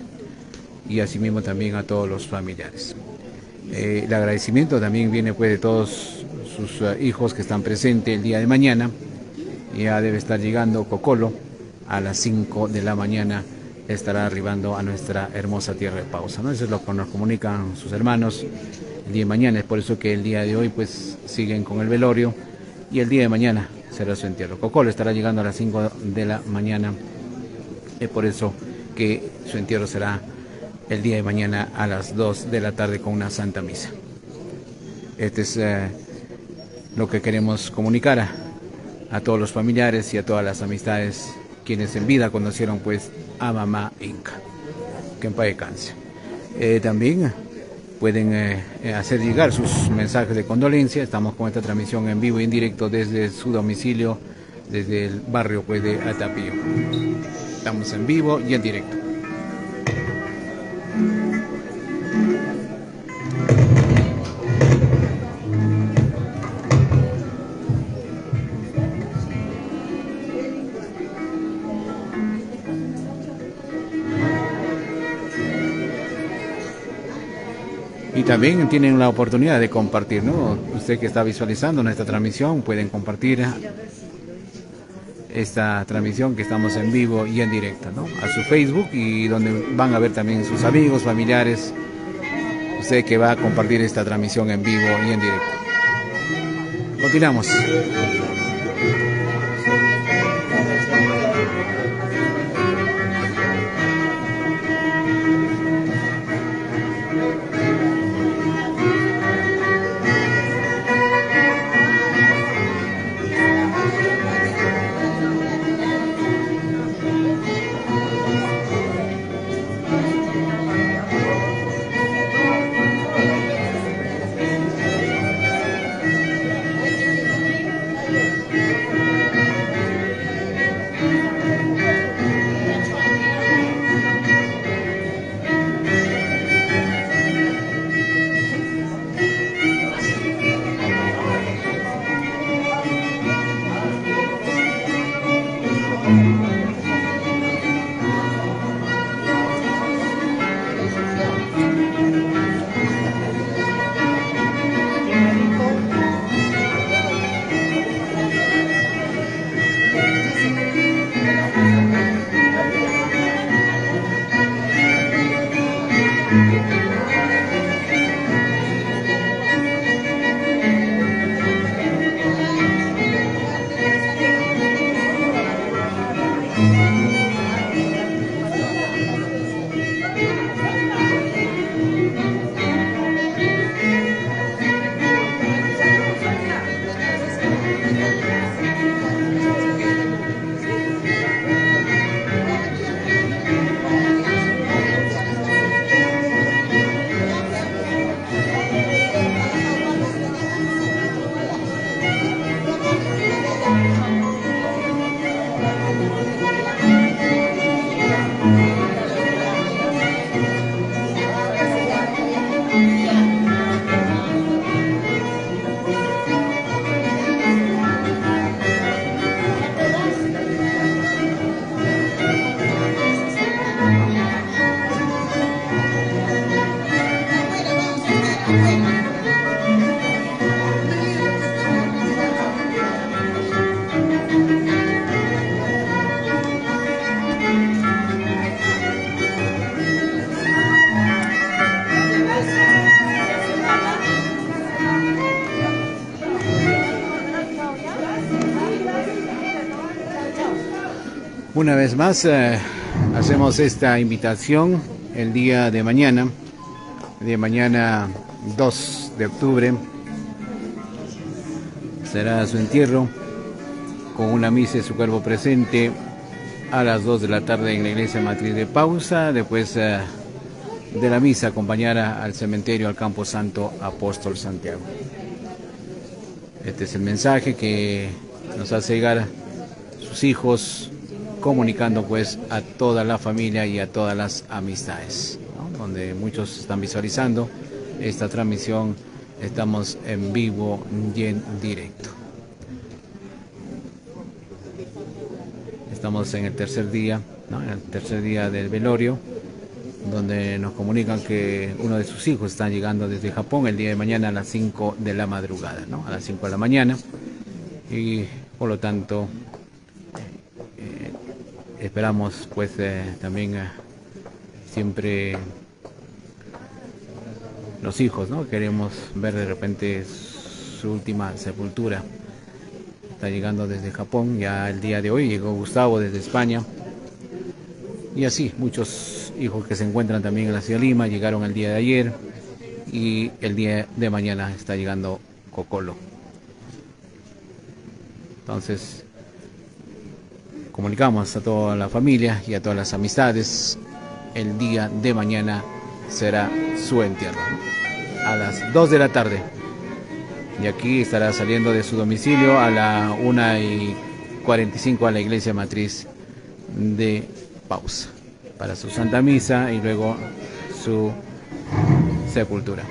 y asimismo también a todos los familiares. El agradecimiento también viene pues de todos sus hijos que están presentes el día de mañana. Ya debe estar llegando Cocolo a las 5 de la mañana, estará arribando a nuestra hermosa tierra de Pausa, ¿no? Eso es lo que nos comunican sus hermanos el día de mañana. Es por eso que el día de hoy pues siguen con el velorio y el día de mañana será su entierro. Cocolo estará llegando a las 5 de la mañana, es por eso que su entierro será el día de mañana a las 2 de la tarde con una Santa Misa. Este es lo que queremos comunicar a todos los familiares y a todas las amistades quienes en vida conocieron pues a Mamá Inca. Que en paz descanse. También pueden hacer llegar sus mensajes de condolencia. Estamos con esta transmisión en vivo y en directo desde su domicilio, desde el barrio pues de Atapío. Estamos en vivo y en directo. Y también tienen la oportunidad de compartir, ¿no? Usted que está visualizando nuestra transmisión, pueden compartir esta transmisión que estamos en vivo y en directo, ¿no? A su Facebook, y donde van a ver también sus amigos, familiares. Usted que va a compartir esta transmisión en vivo y en directo. Continuamos. Una vez más hacemos esta invitación el día de mañana 2 de octubre, será su entierro con una misa y su cuerpo presente a las 2 de la tarde en la iglesia matriz de Pausa. Después de la misa acompañará al cementerio, al Campo Santo Apóstol Santiago. Este es el mensaje que nos hace llegar sus hijos, comunicando pues a toda la familia y a todas las amistades, ¿no? Donde muchos están visualizando esta transmisión, estamos en vivo y en directo. Estamos en el tercer día, ¿no? En el tercer día del velorio, donde nos comunican que uno de sus hijos está llegando desde Japón el día de mañana a las 5 de la madrugada, ¿no? A las 5 de la mañana, y por lo tanto esperamos pues también siempre los hijos, ¿no? Queremos ver de repente su última sepultura. Está llegando desde Japón, ya el día de hoy llegó Gustavo desde España, y así muchos hijos que se encuentran también en la ciudad de Lima llegaron el día de ayer, y el día de mañana está llegando Cocolo. Entonces comunicamos a toda la familia y a todas las amistades, el día de mañana será su entierro a las 2 de la tarde, y aquí estará saliendo de su domicilio a la 1:45 a la iglesia matriz de Pausa para su Santa Misa y luego su sepultura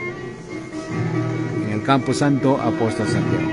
en el Campo Santo Apóstol Santiago.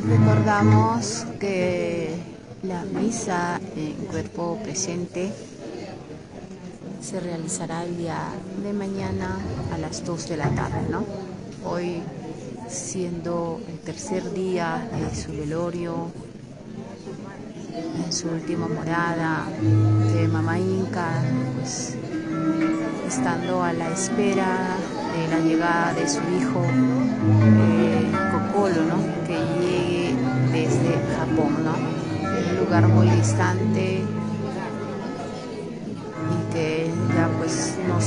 Recordamos que la misa en cuerpo presente se realizará el día de mañana a las 2 de la tarde, ¿no? Hoy, siendo el tercer día de su velorio, en su última morada de Mamá Inca, pues estando a la espera de la llegada de su hijo Cocolo, ¿no? Que llegue desde Japón, ¿no? En un lugar muy distante y que ya pues nos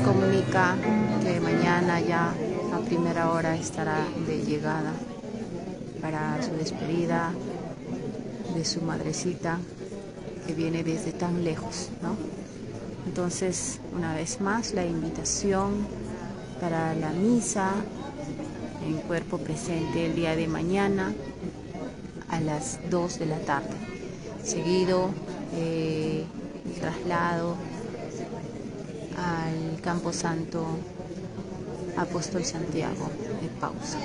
comunica que mañana ya a primera hora estará de llegada para su despedida de su madrecita que viene desde tan lejos, ¿no? Entonces, una vez más, la invitación para la misa en cuerpo presente el día de mañana a las 2 de la tarde. Seguido, el traslado al Camposanto Apóstol Santiago de Pausa.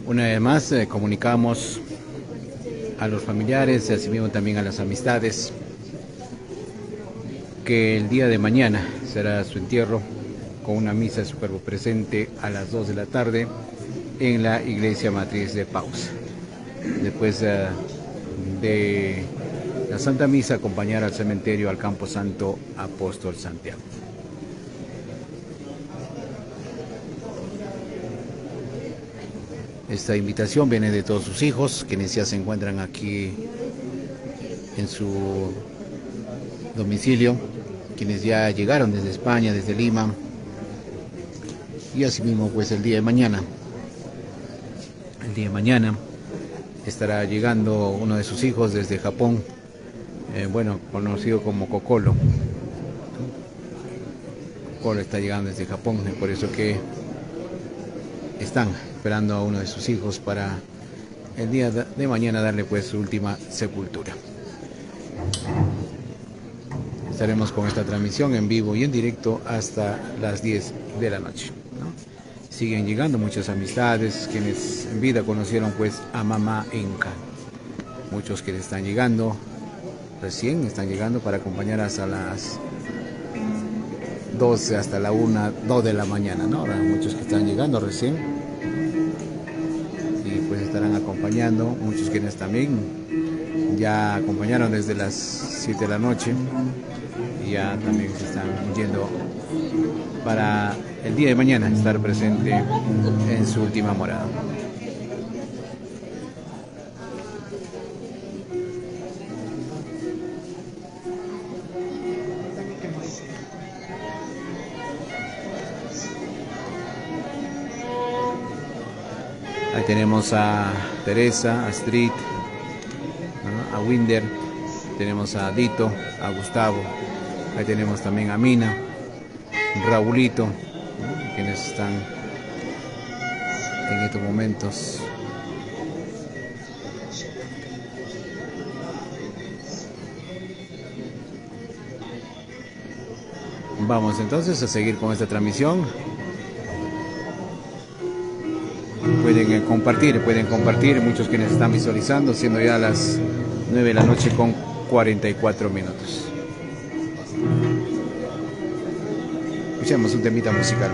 Una vez más comunicamos a los familiares y asimismo también a las amistades que el día de mañana será su entierro con una misa de su cuerpo presente a las 2 de la tarde en la iglesia matriz de Pausa. Después de la Santa Misa, acompañar al cementerio al Campo Santo Apóstol Santiago. Esta invitación viene de todos sus hijos, quienes ya se encuentran aquí en su domicilio, quienes ya llegaron desde España, desde Lima, y asimismo pues el día de mañana estará llegando uno de sus hijos desde Japón, conocido como Cocolo. Cocolo está llegando desde Japón, por eso que están esperando a uno de sus hijos para el día de mañana darle pues su última sepultura. Estaremos con esta transmisión en vivo y en directo hasta las 10 de la noche, ¿no? Siguen llegando muchas amistades, quienes en vida conocieron pues a Mamá Inca. muchos que están llegando, recién están llegando para acompañar hasta las 12, hasta la 1, 2 de la mañana, ¿no? Ahora muchos que están llegando recién y pues estarán acompañando, muchos quienes también ya acompañaron desde las 7 de la noche y ya también se están yendo para el día de mañana estar presente en su última morada. Ahí tenemos a Teresa, a Astrid, ¿no? A Winder, tenemos a Dito, a Gustavo, ahí tenemos también a Mina, Raulito, ¿no? Quienes están en estos momentos. Vamos entonces a seguir con esta transmisión. Pueden compartir, muchos quienes están visualizando, siendo ya las 9 de la noche con 44 minutos. Escuchemos un temita musical.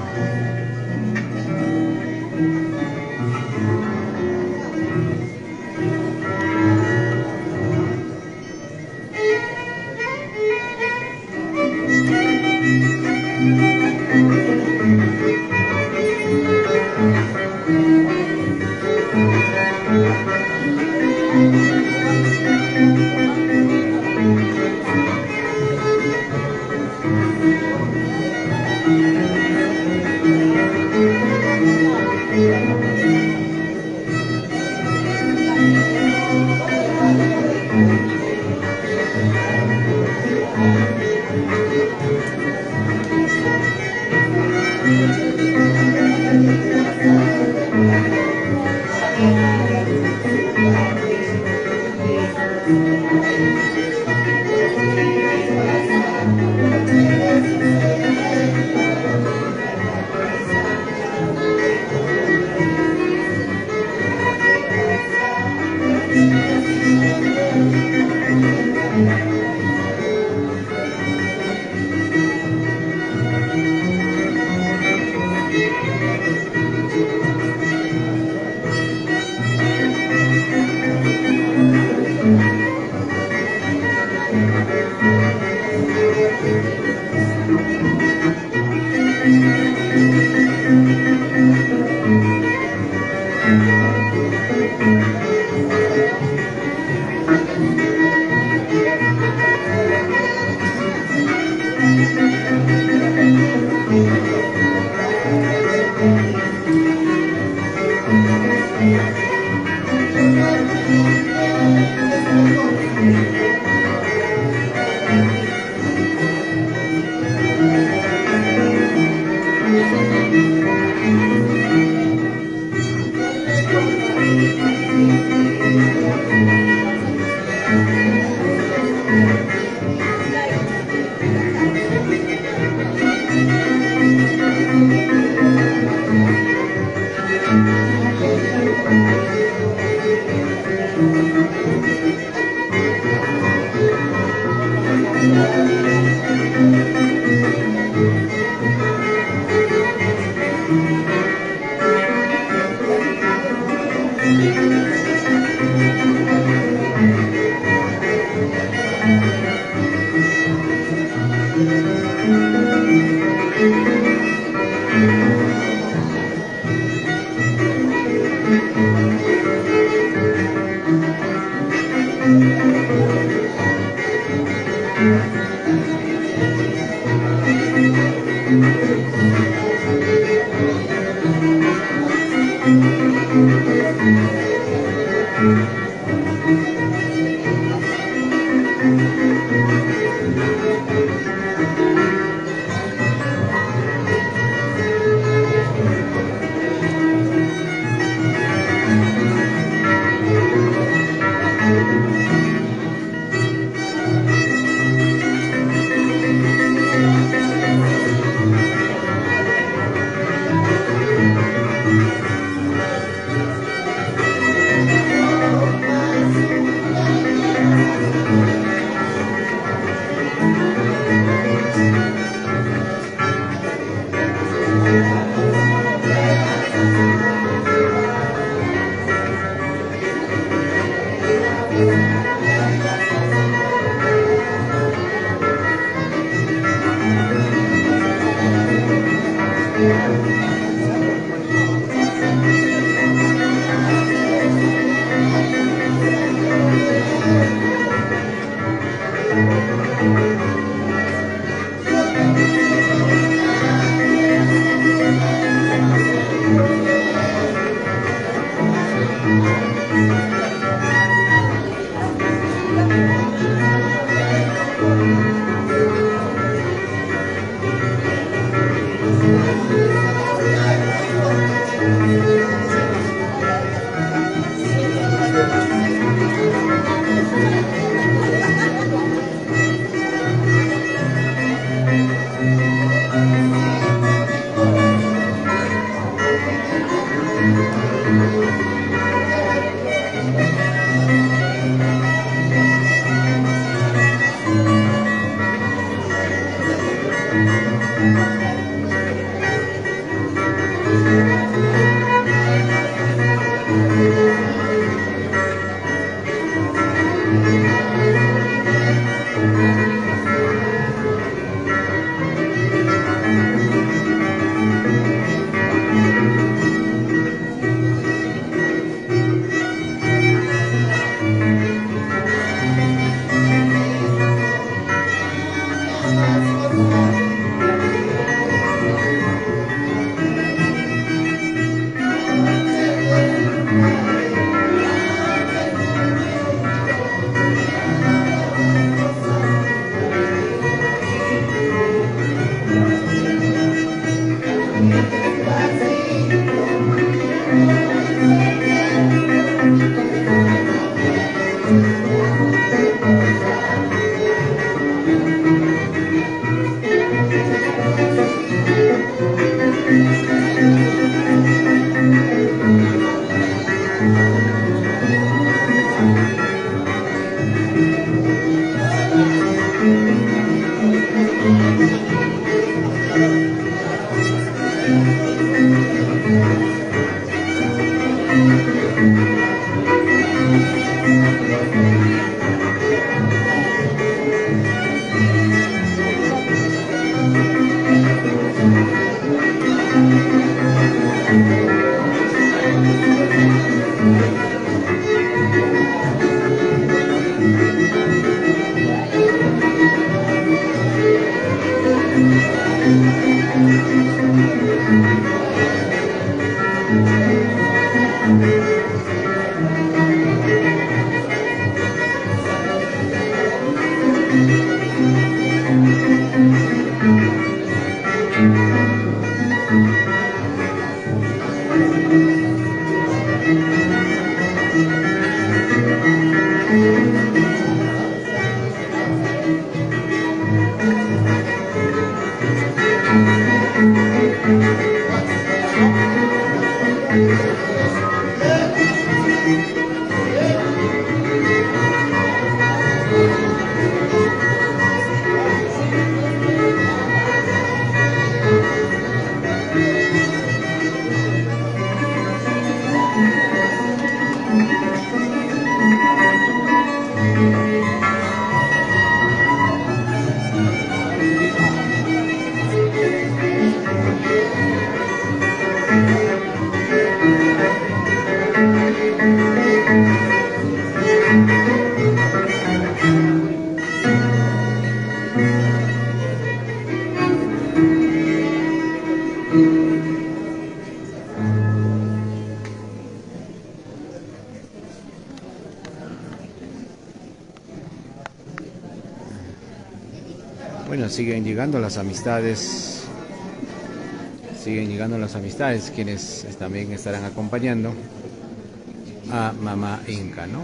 Bueno, siguen llegando las amistades. Siguen llegando las amistades, quienes también estarán acompañando a Mamá Inca, ¿no?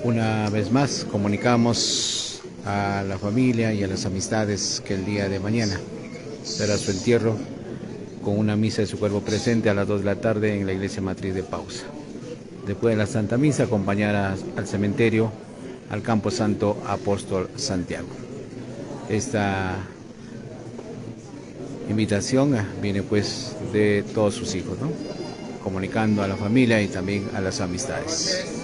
Una vez más comunicamos a la familia y a las amistades que el día de mañana será su entierro con una misa de su cuerpo presente a las 2 de la tarde en la iglesia matriz de Pausa. Después de la Santa Misa acompañará al cementerio al Campo Santo Apóstol Santiago. Esta invitación viene pues de todos sus hijos, ¿no? Comunicando a la familia y también a las amistades.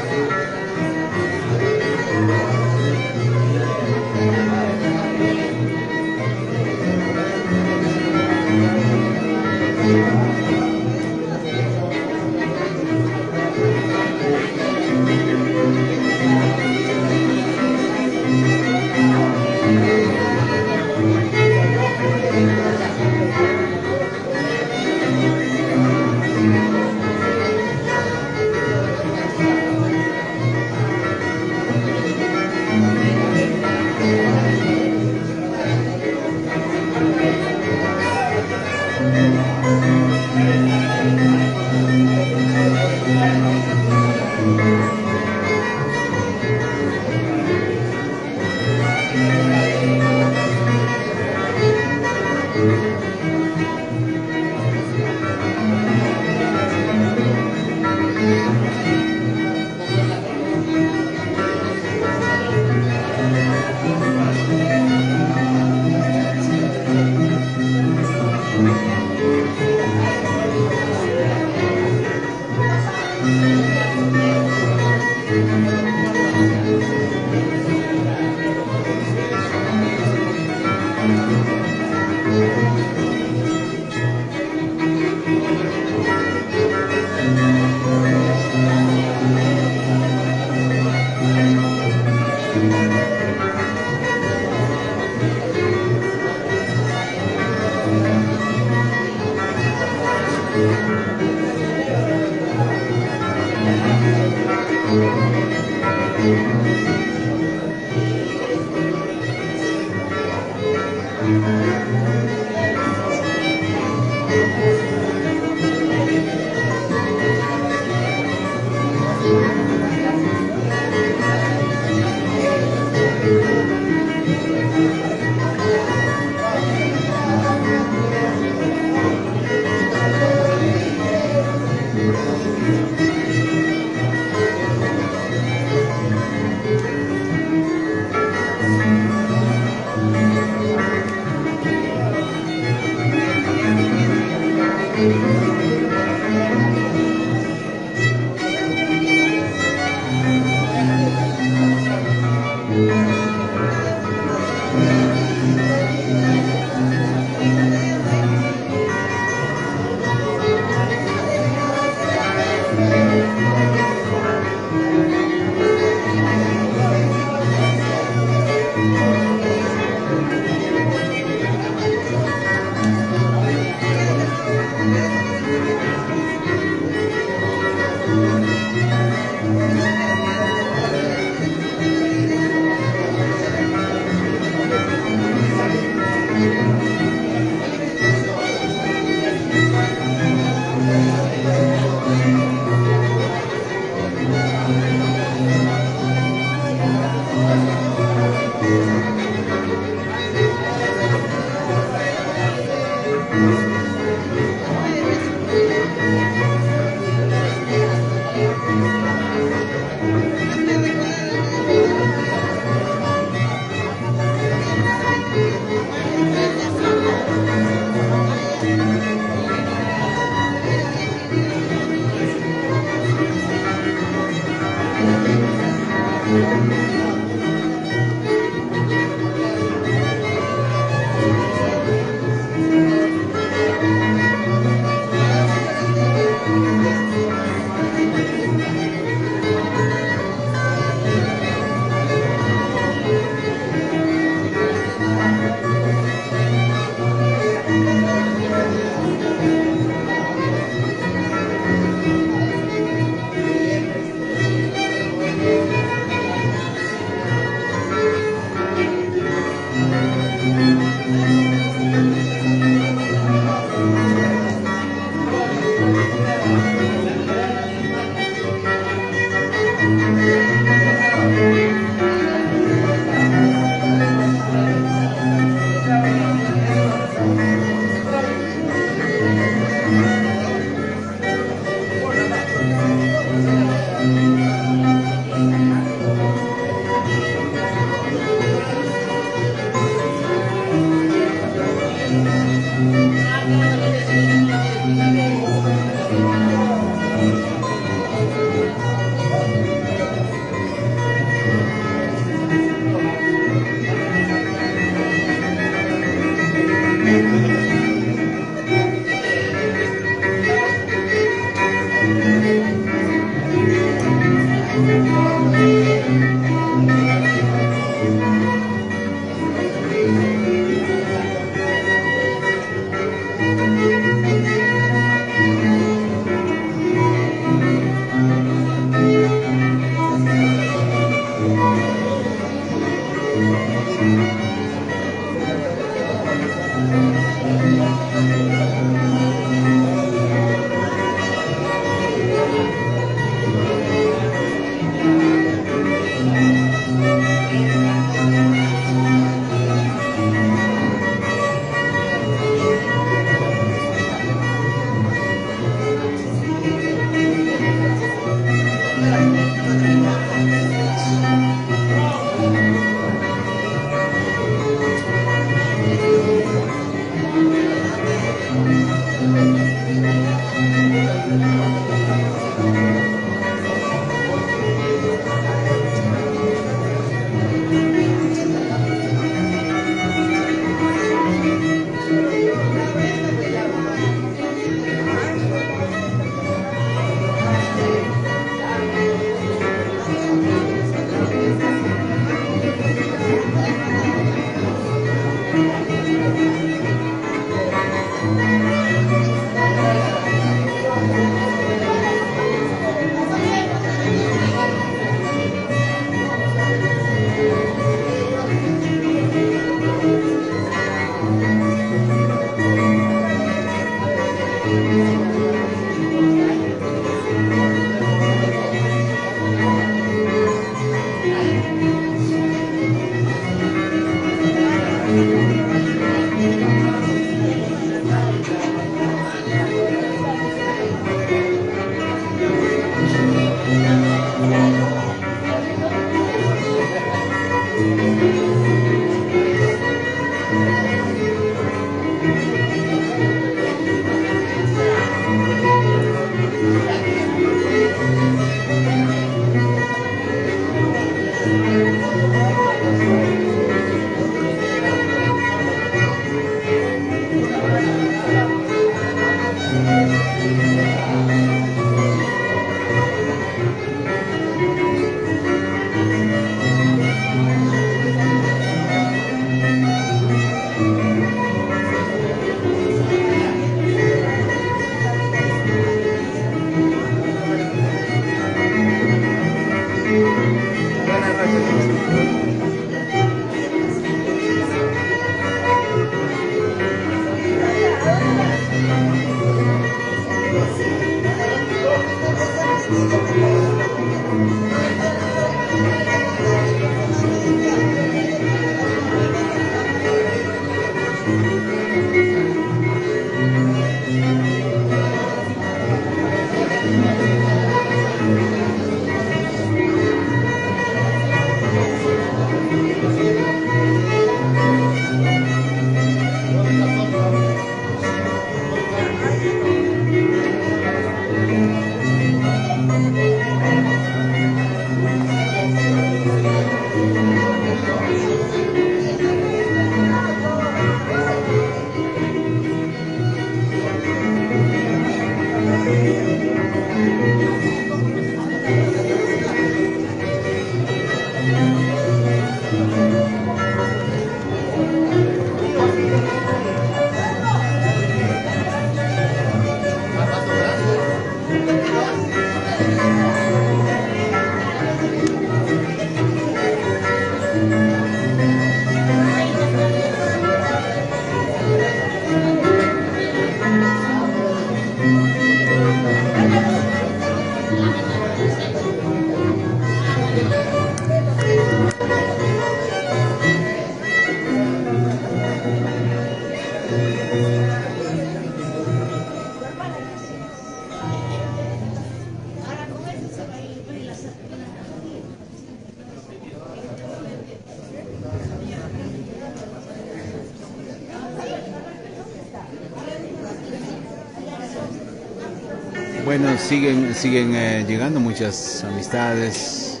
Bueno, siguen llegando muchas amistades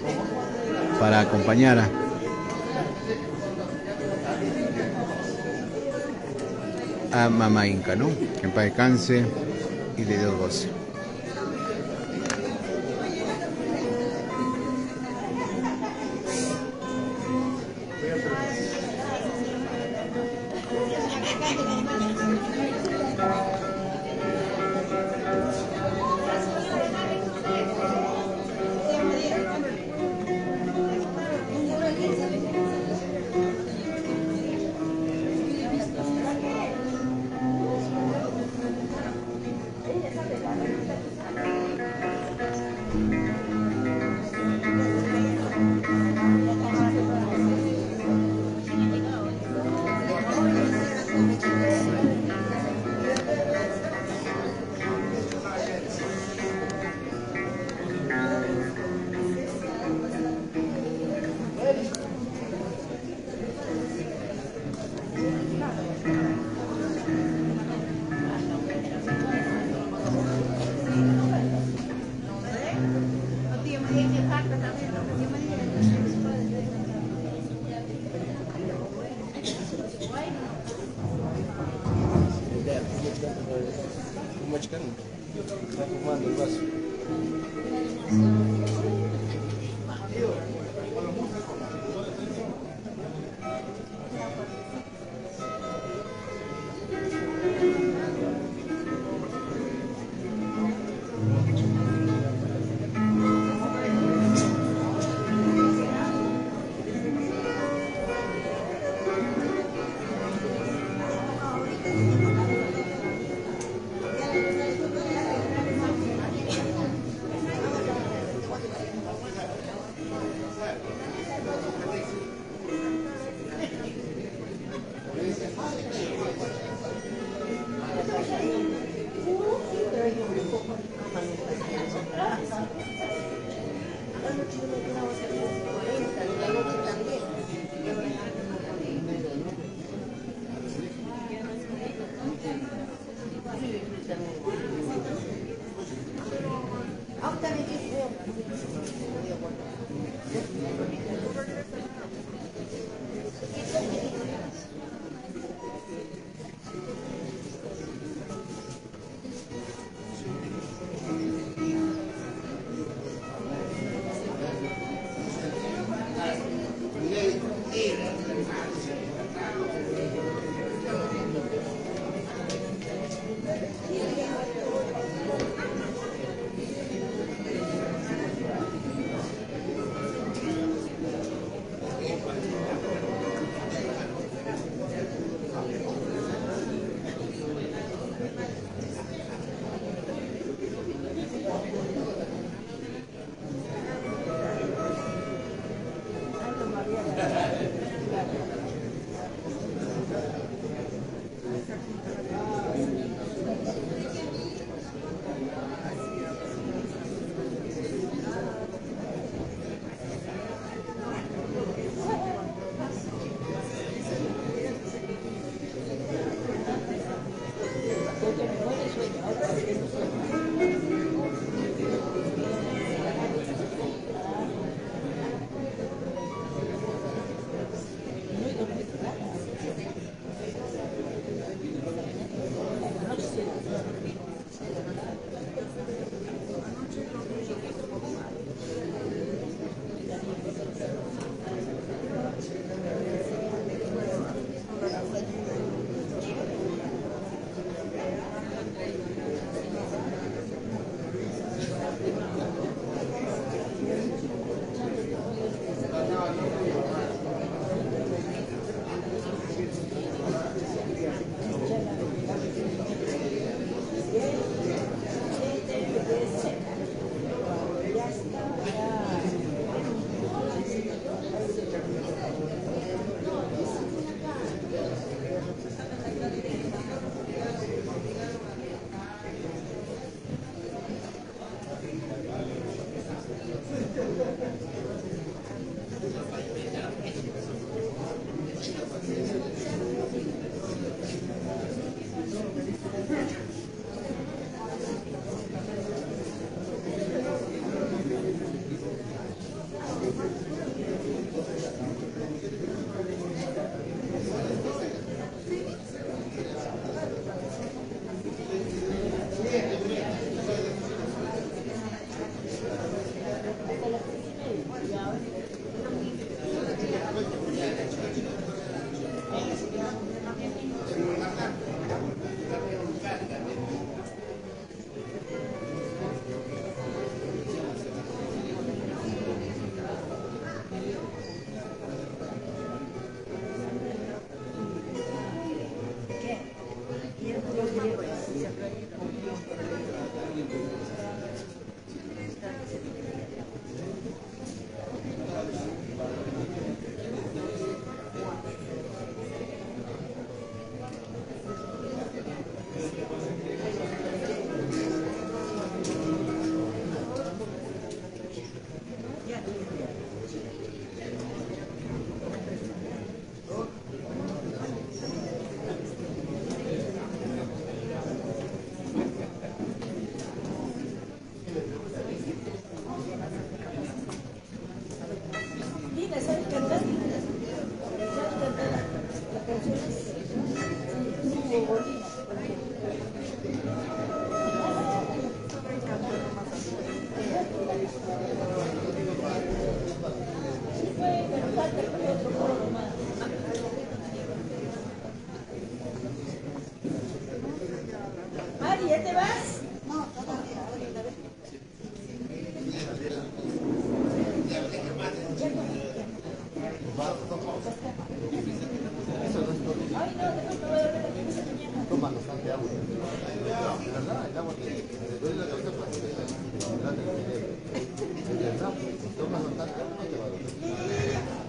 para acompañar a Mamá Inca, ¿no? Que en paz descanse y de Dios goce. te vas? Toma bastante agua. ¿Verdad? El agua te duele la cabeza para que te verdad, tomas bastante agua, no te va a doler.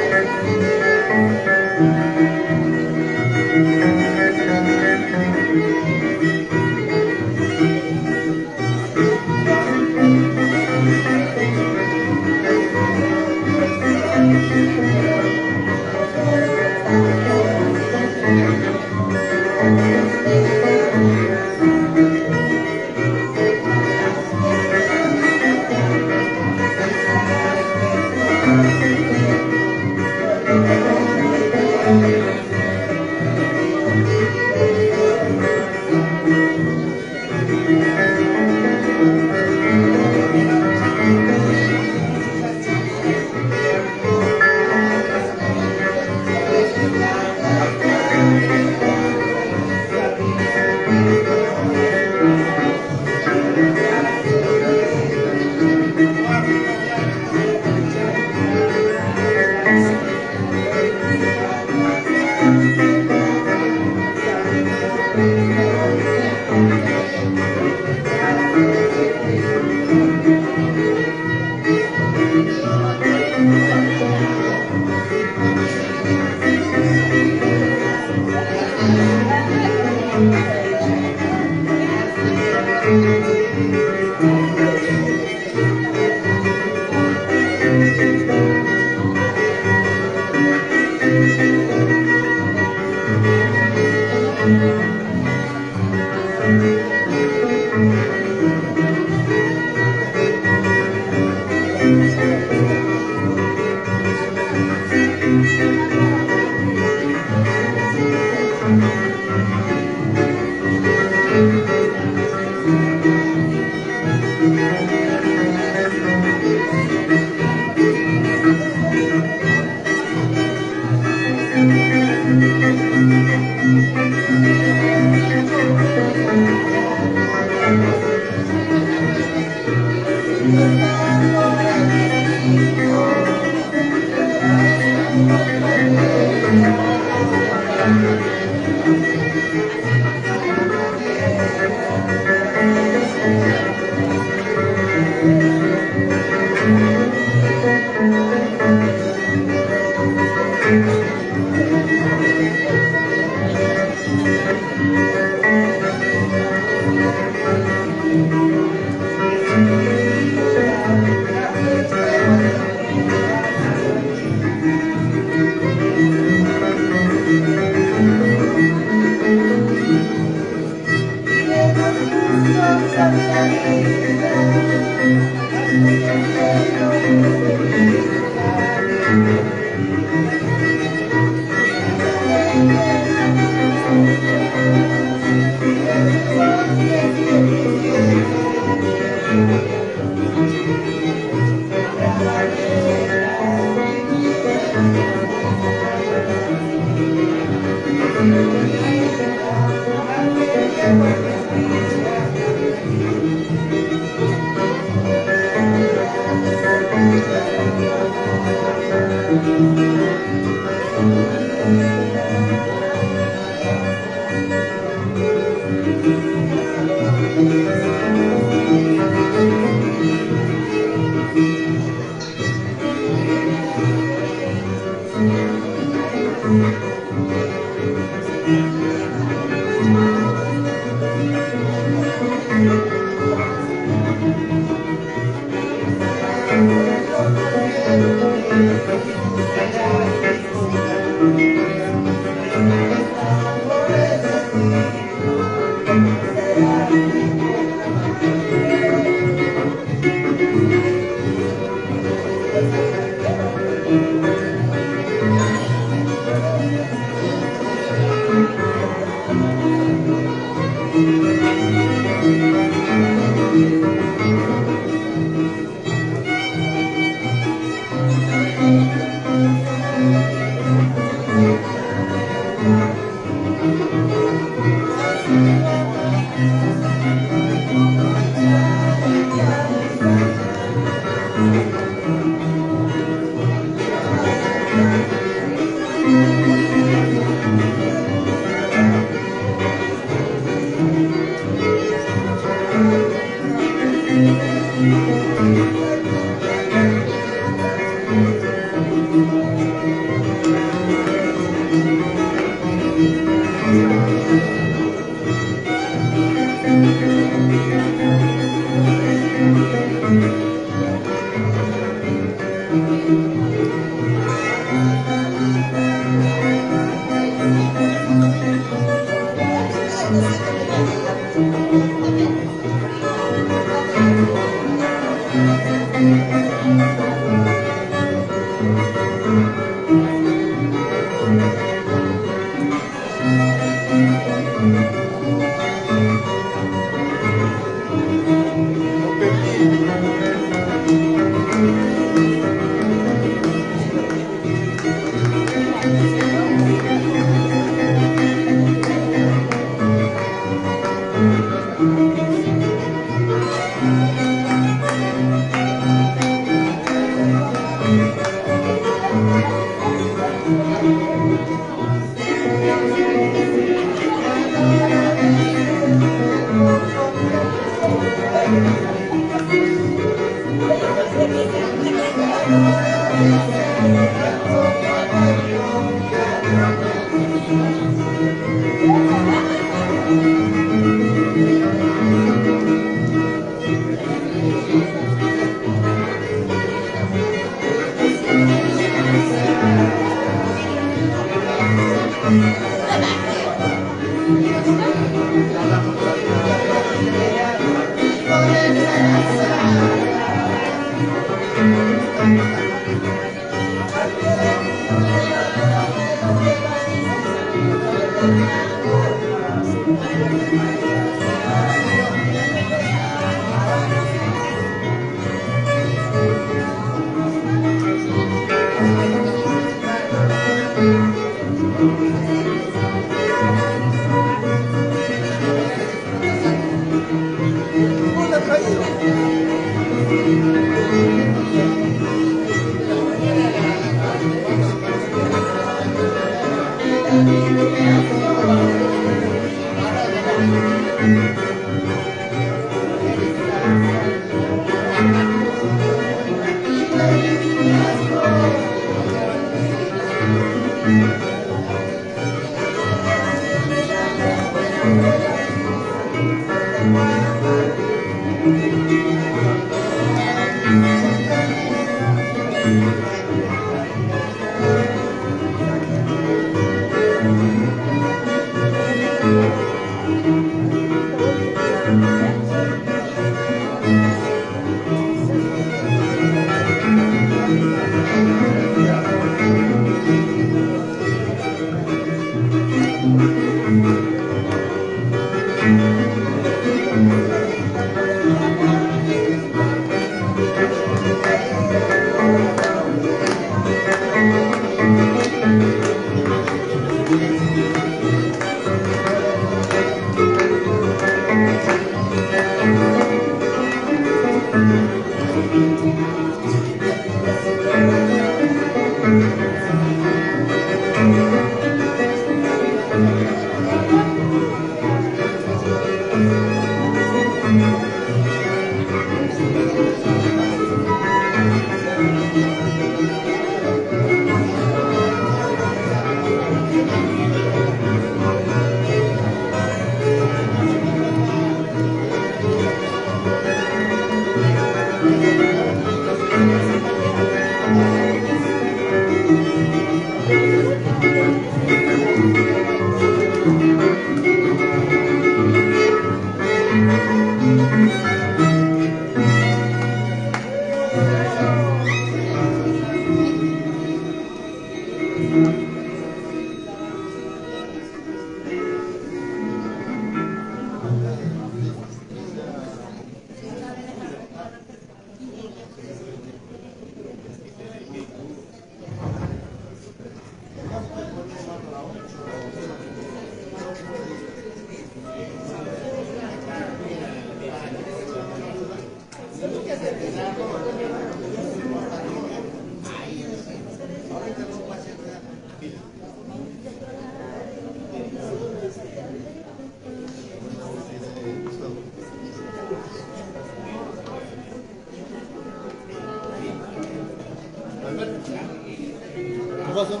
¿Qué pasó?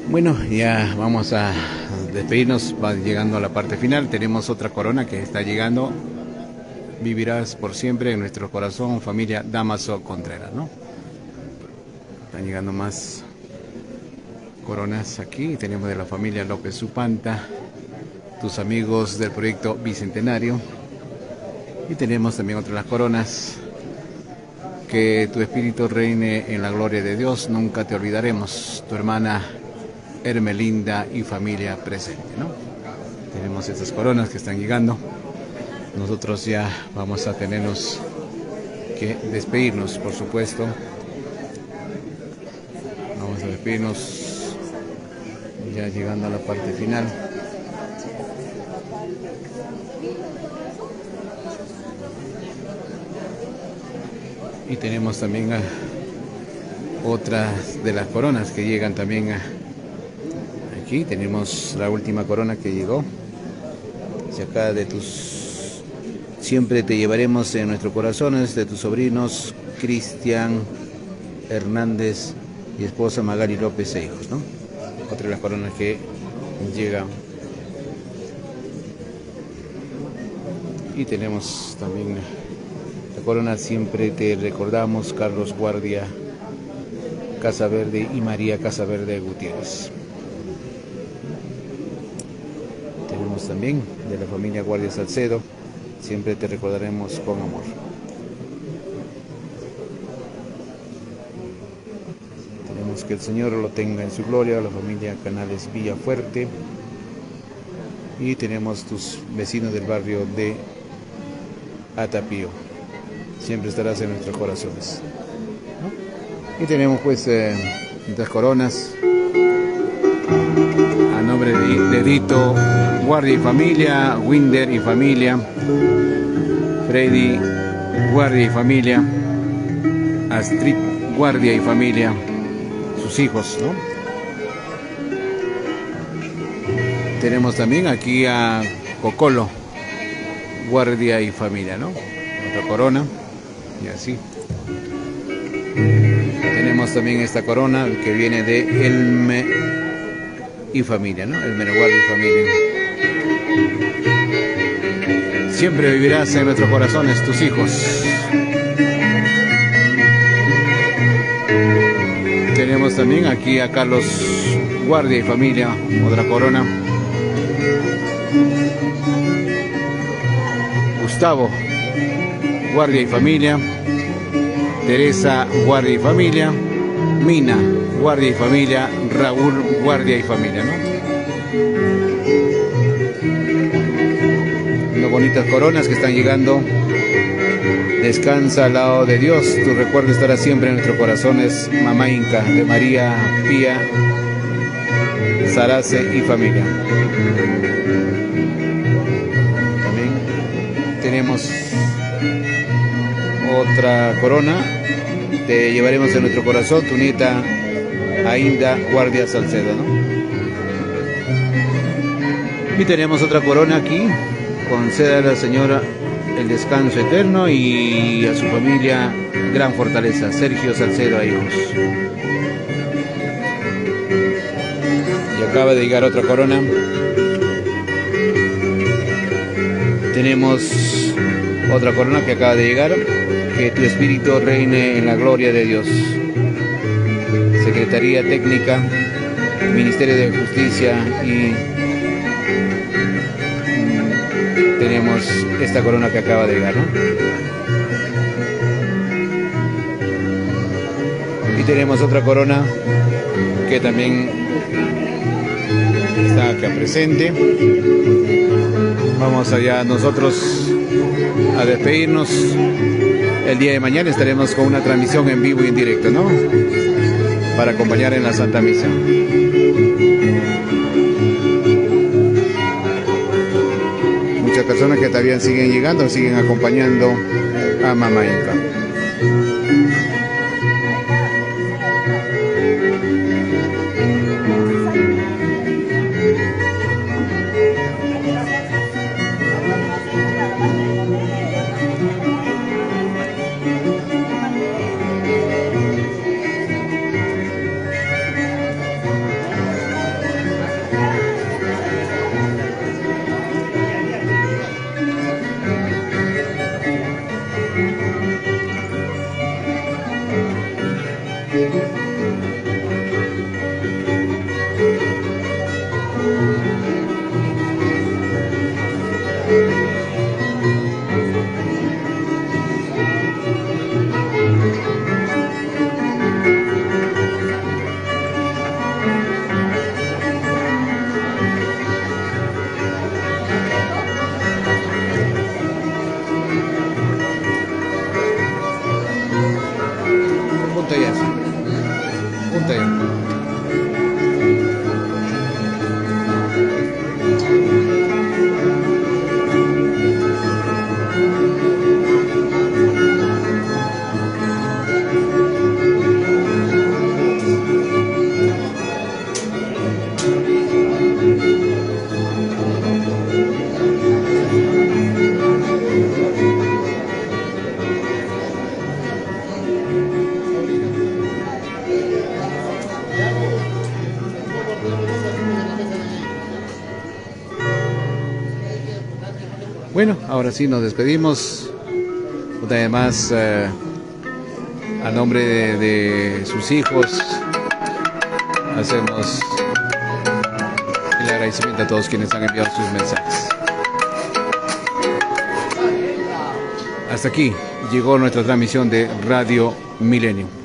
Bueno, ya vamos a despedirnos, va llegando a la parte final. Tenemos otra corona que está llegando. Vivirás por siempre en nuestro corazón, familia Damaso Contreras, ¿no? Están llegando más coronas aquí. Tenemos de la familia López Supanta, tus amigos del proyecto Bicentenario. Y tenemos también otras coronas. Que tu espíritu reine en la gloria de Dios, nunca te olvidaremos. Tu hermana Hermelinda y familia presente, ¿no? Tenemos estas coronas que están llegando. Nosotros ya vamos a tenernos que despedirnos, por supuesto. Vamos a despedirnos ya llegando a la parte final. Y tenemos también otras de las coronas que llegan también aquí. Tenemos la última corona que llegó. Y acá de tus... Siempre te llevaremos en nuestros corazones, de tus sobrinos Cristian Hernández y esposa Magali López e hijos, ¿no? Otra de las coronas que llega. Y tenemos también la corona Siempre te recordamos, Carlos Guardia Casaverde y María Casaverde Gutiérrez. Tenemos también de la familia Guardia Salcedo, siempre te recordaremos con amor. Tenemos que el Señor lo tenga en su gloria, la familia Canales Villafuerte. Y tenemos tus vecinos del barrio de Atapío. Siempre estarás en nuestros corazones, ¿no? Y tenemos pues estas coronas a nombre de Dito Guardia y familia, Winder y familia, Freddy Guardia y familia, Astrid Guardia y familia, sus hijos, ¿no? Tenemos también aquí a Cocolo Guardia y familia, ¿no? Otra corona. Y así. Tenemos también esta corona que viene de Elme y familia, ¿no? Elme Guardia y familia. Siempre vivirás en nuestros corazones, tus hijos. Tenemos también aquí a Carlos Guardia y familia, otra corona. Gustavo Guardia y familia, Teresa Guardia y familia, Mina Guardia y familia, Raúl Guardia y familia, ¿no? Unas bonitas coronas que están llegando. Descansa al lado de Dios, tu recuerdo estará siempre en nuestros corazones. Mamá Inca, de María Pía Sarace y familia. También tenemos otra corona, te llevaremos en nuestro corazón, tu nieta Ainda Guardia Salcedo, ¿no? Y tenemos otra corona aquí, conceda a la señora el descanso eterno y a su familia gran fortaleza, Sergio Salcedo a hijos. Y acaba de llegar otra corona. Tenemos otra corona que acaba de llegar, que tu espíritu reine en la gloria de Dios. Secretaría Técnica, Ministerio de Justicia y tenemos esta corona que acaba de llegar, ¿no? Y tenemos otra corona que también está acá presente. Vamos allá nosotros a despedirnos. El día de mañana estaremos con una transmisión en vivo y en directo, ¿no? Para acompañar en la Santa Misa. Muchas personas que todavía siguen llegando, siguen acompañando a Mamá Inca. Bueno, ahora sí nos despedimos. Además, a nombre de sus hijos, hacemos el agradecimiento a todos quienes han enviado sus mensajes. Hasta aquí llegó nuestra transmisión de Radio Milenio.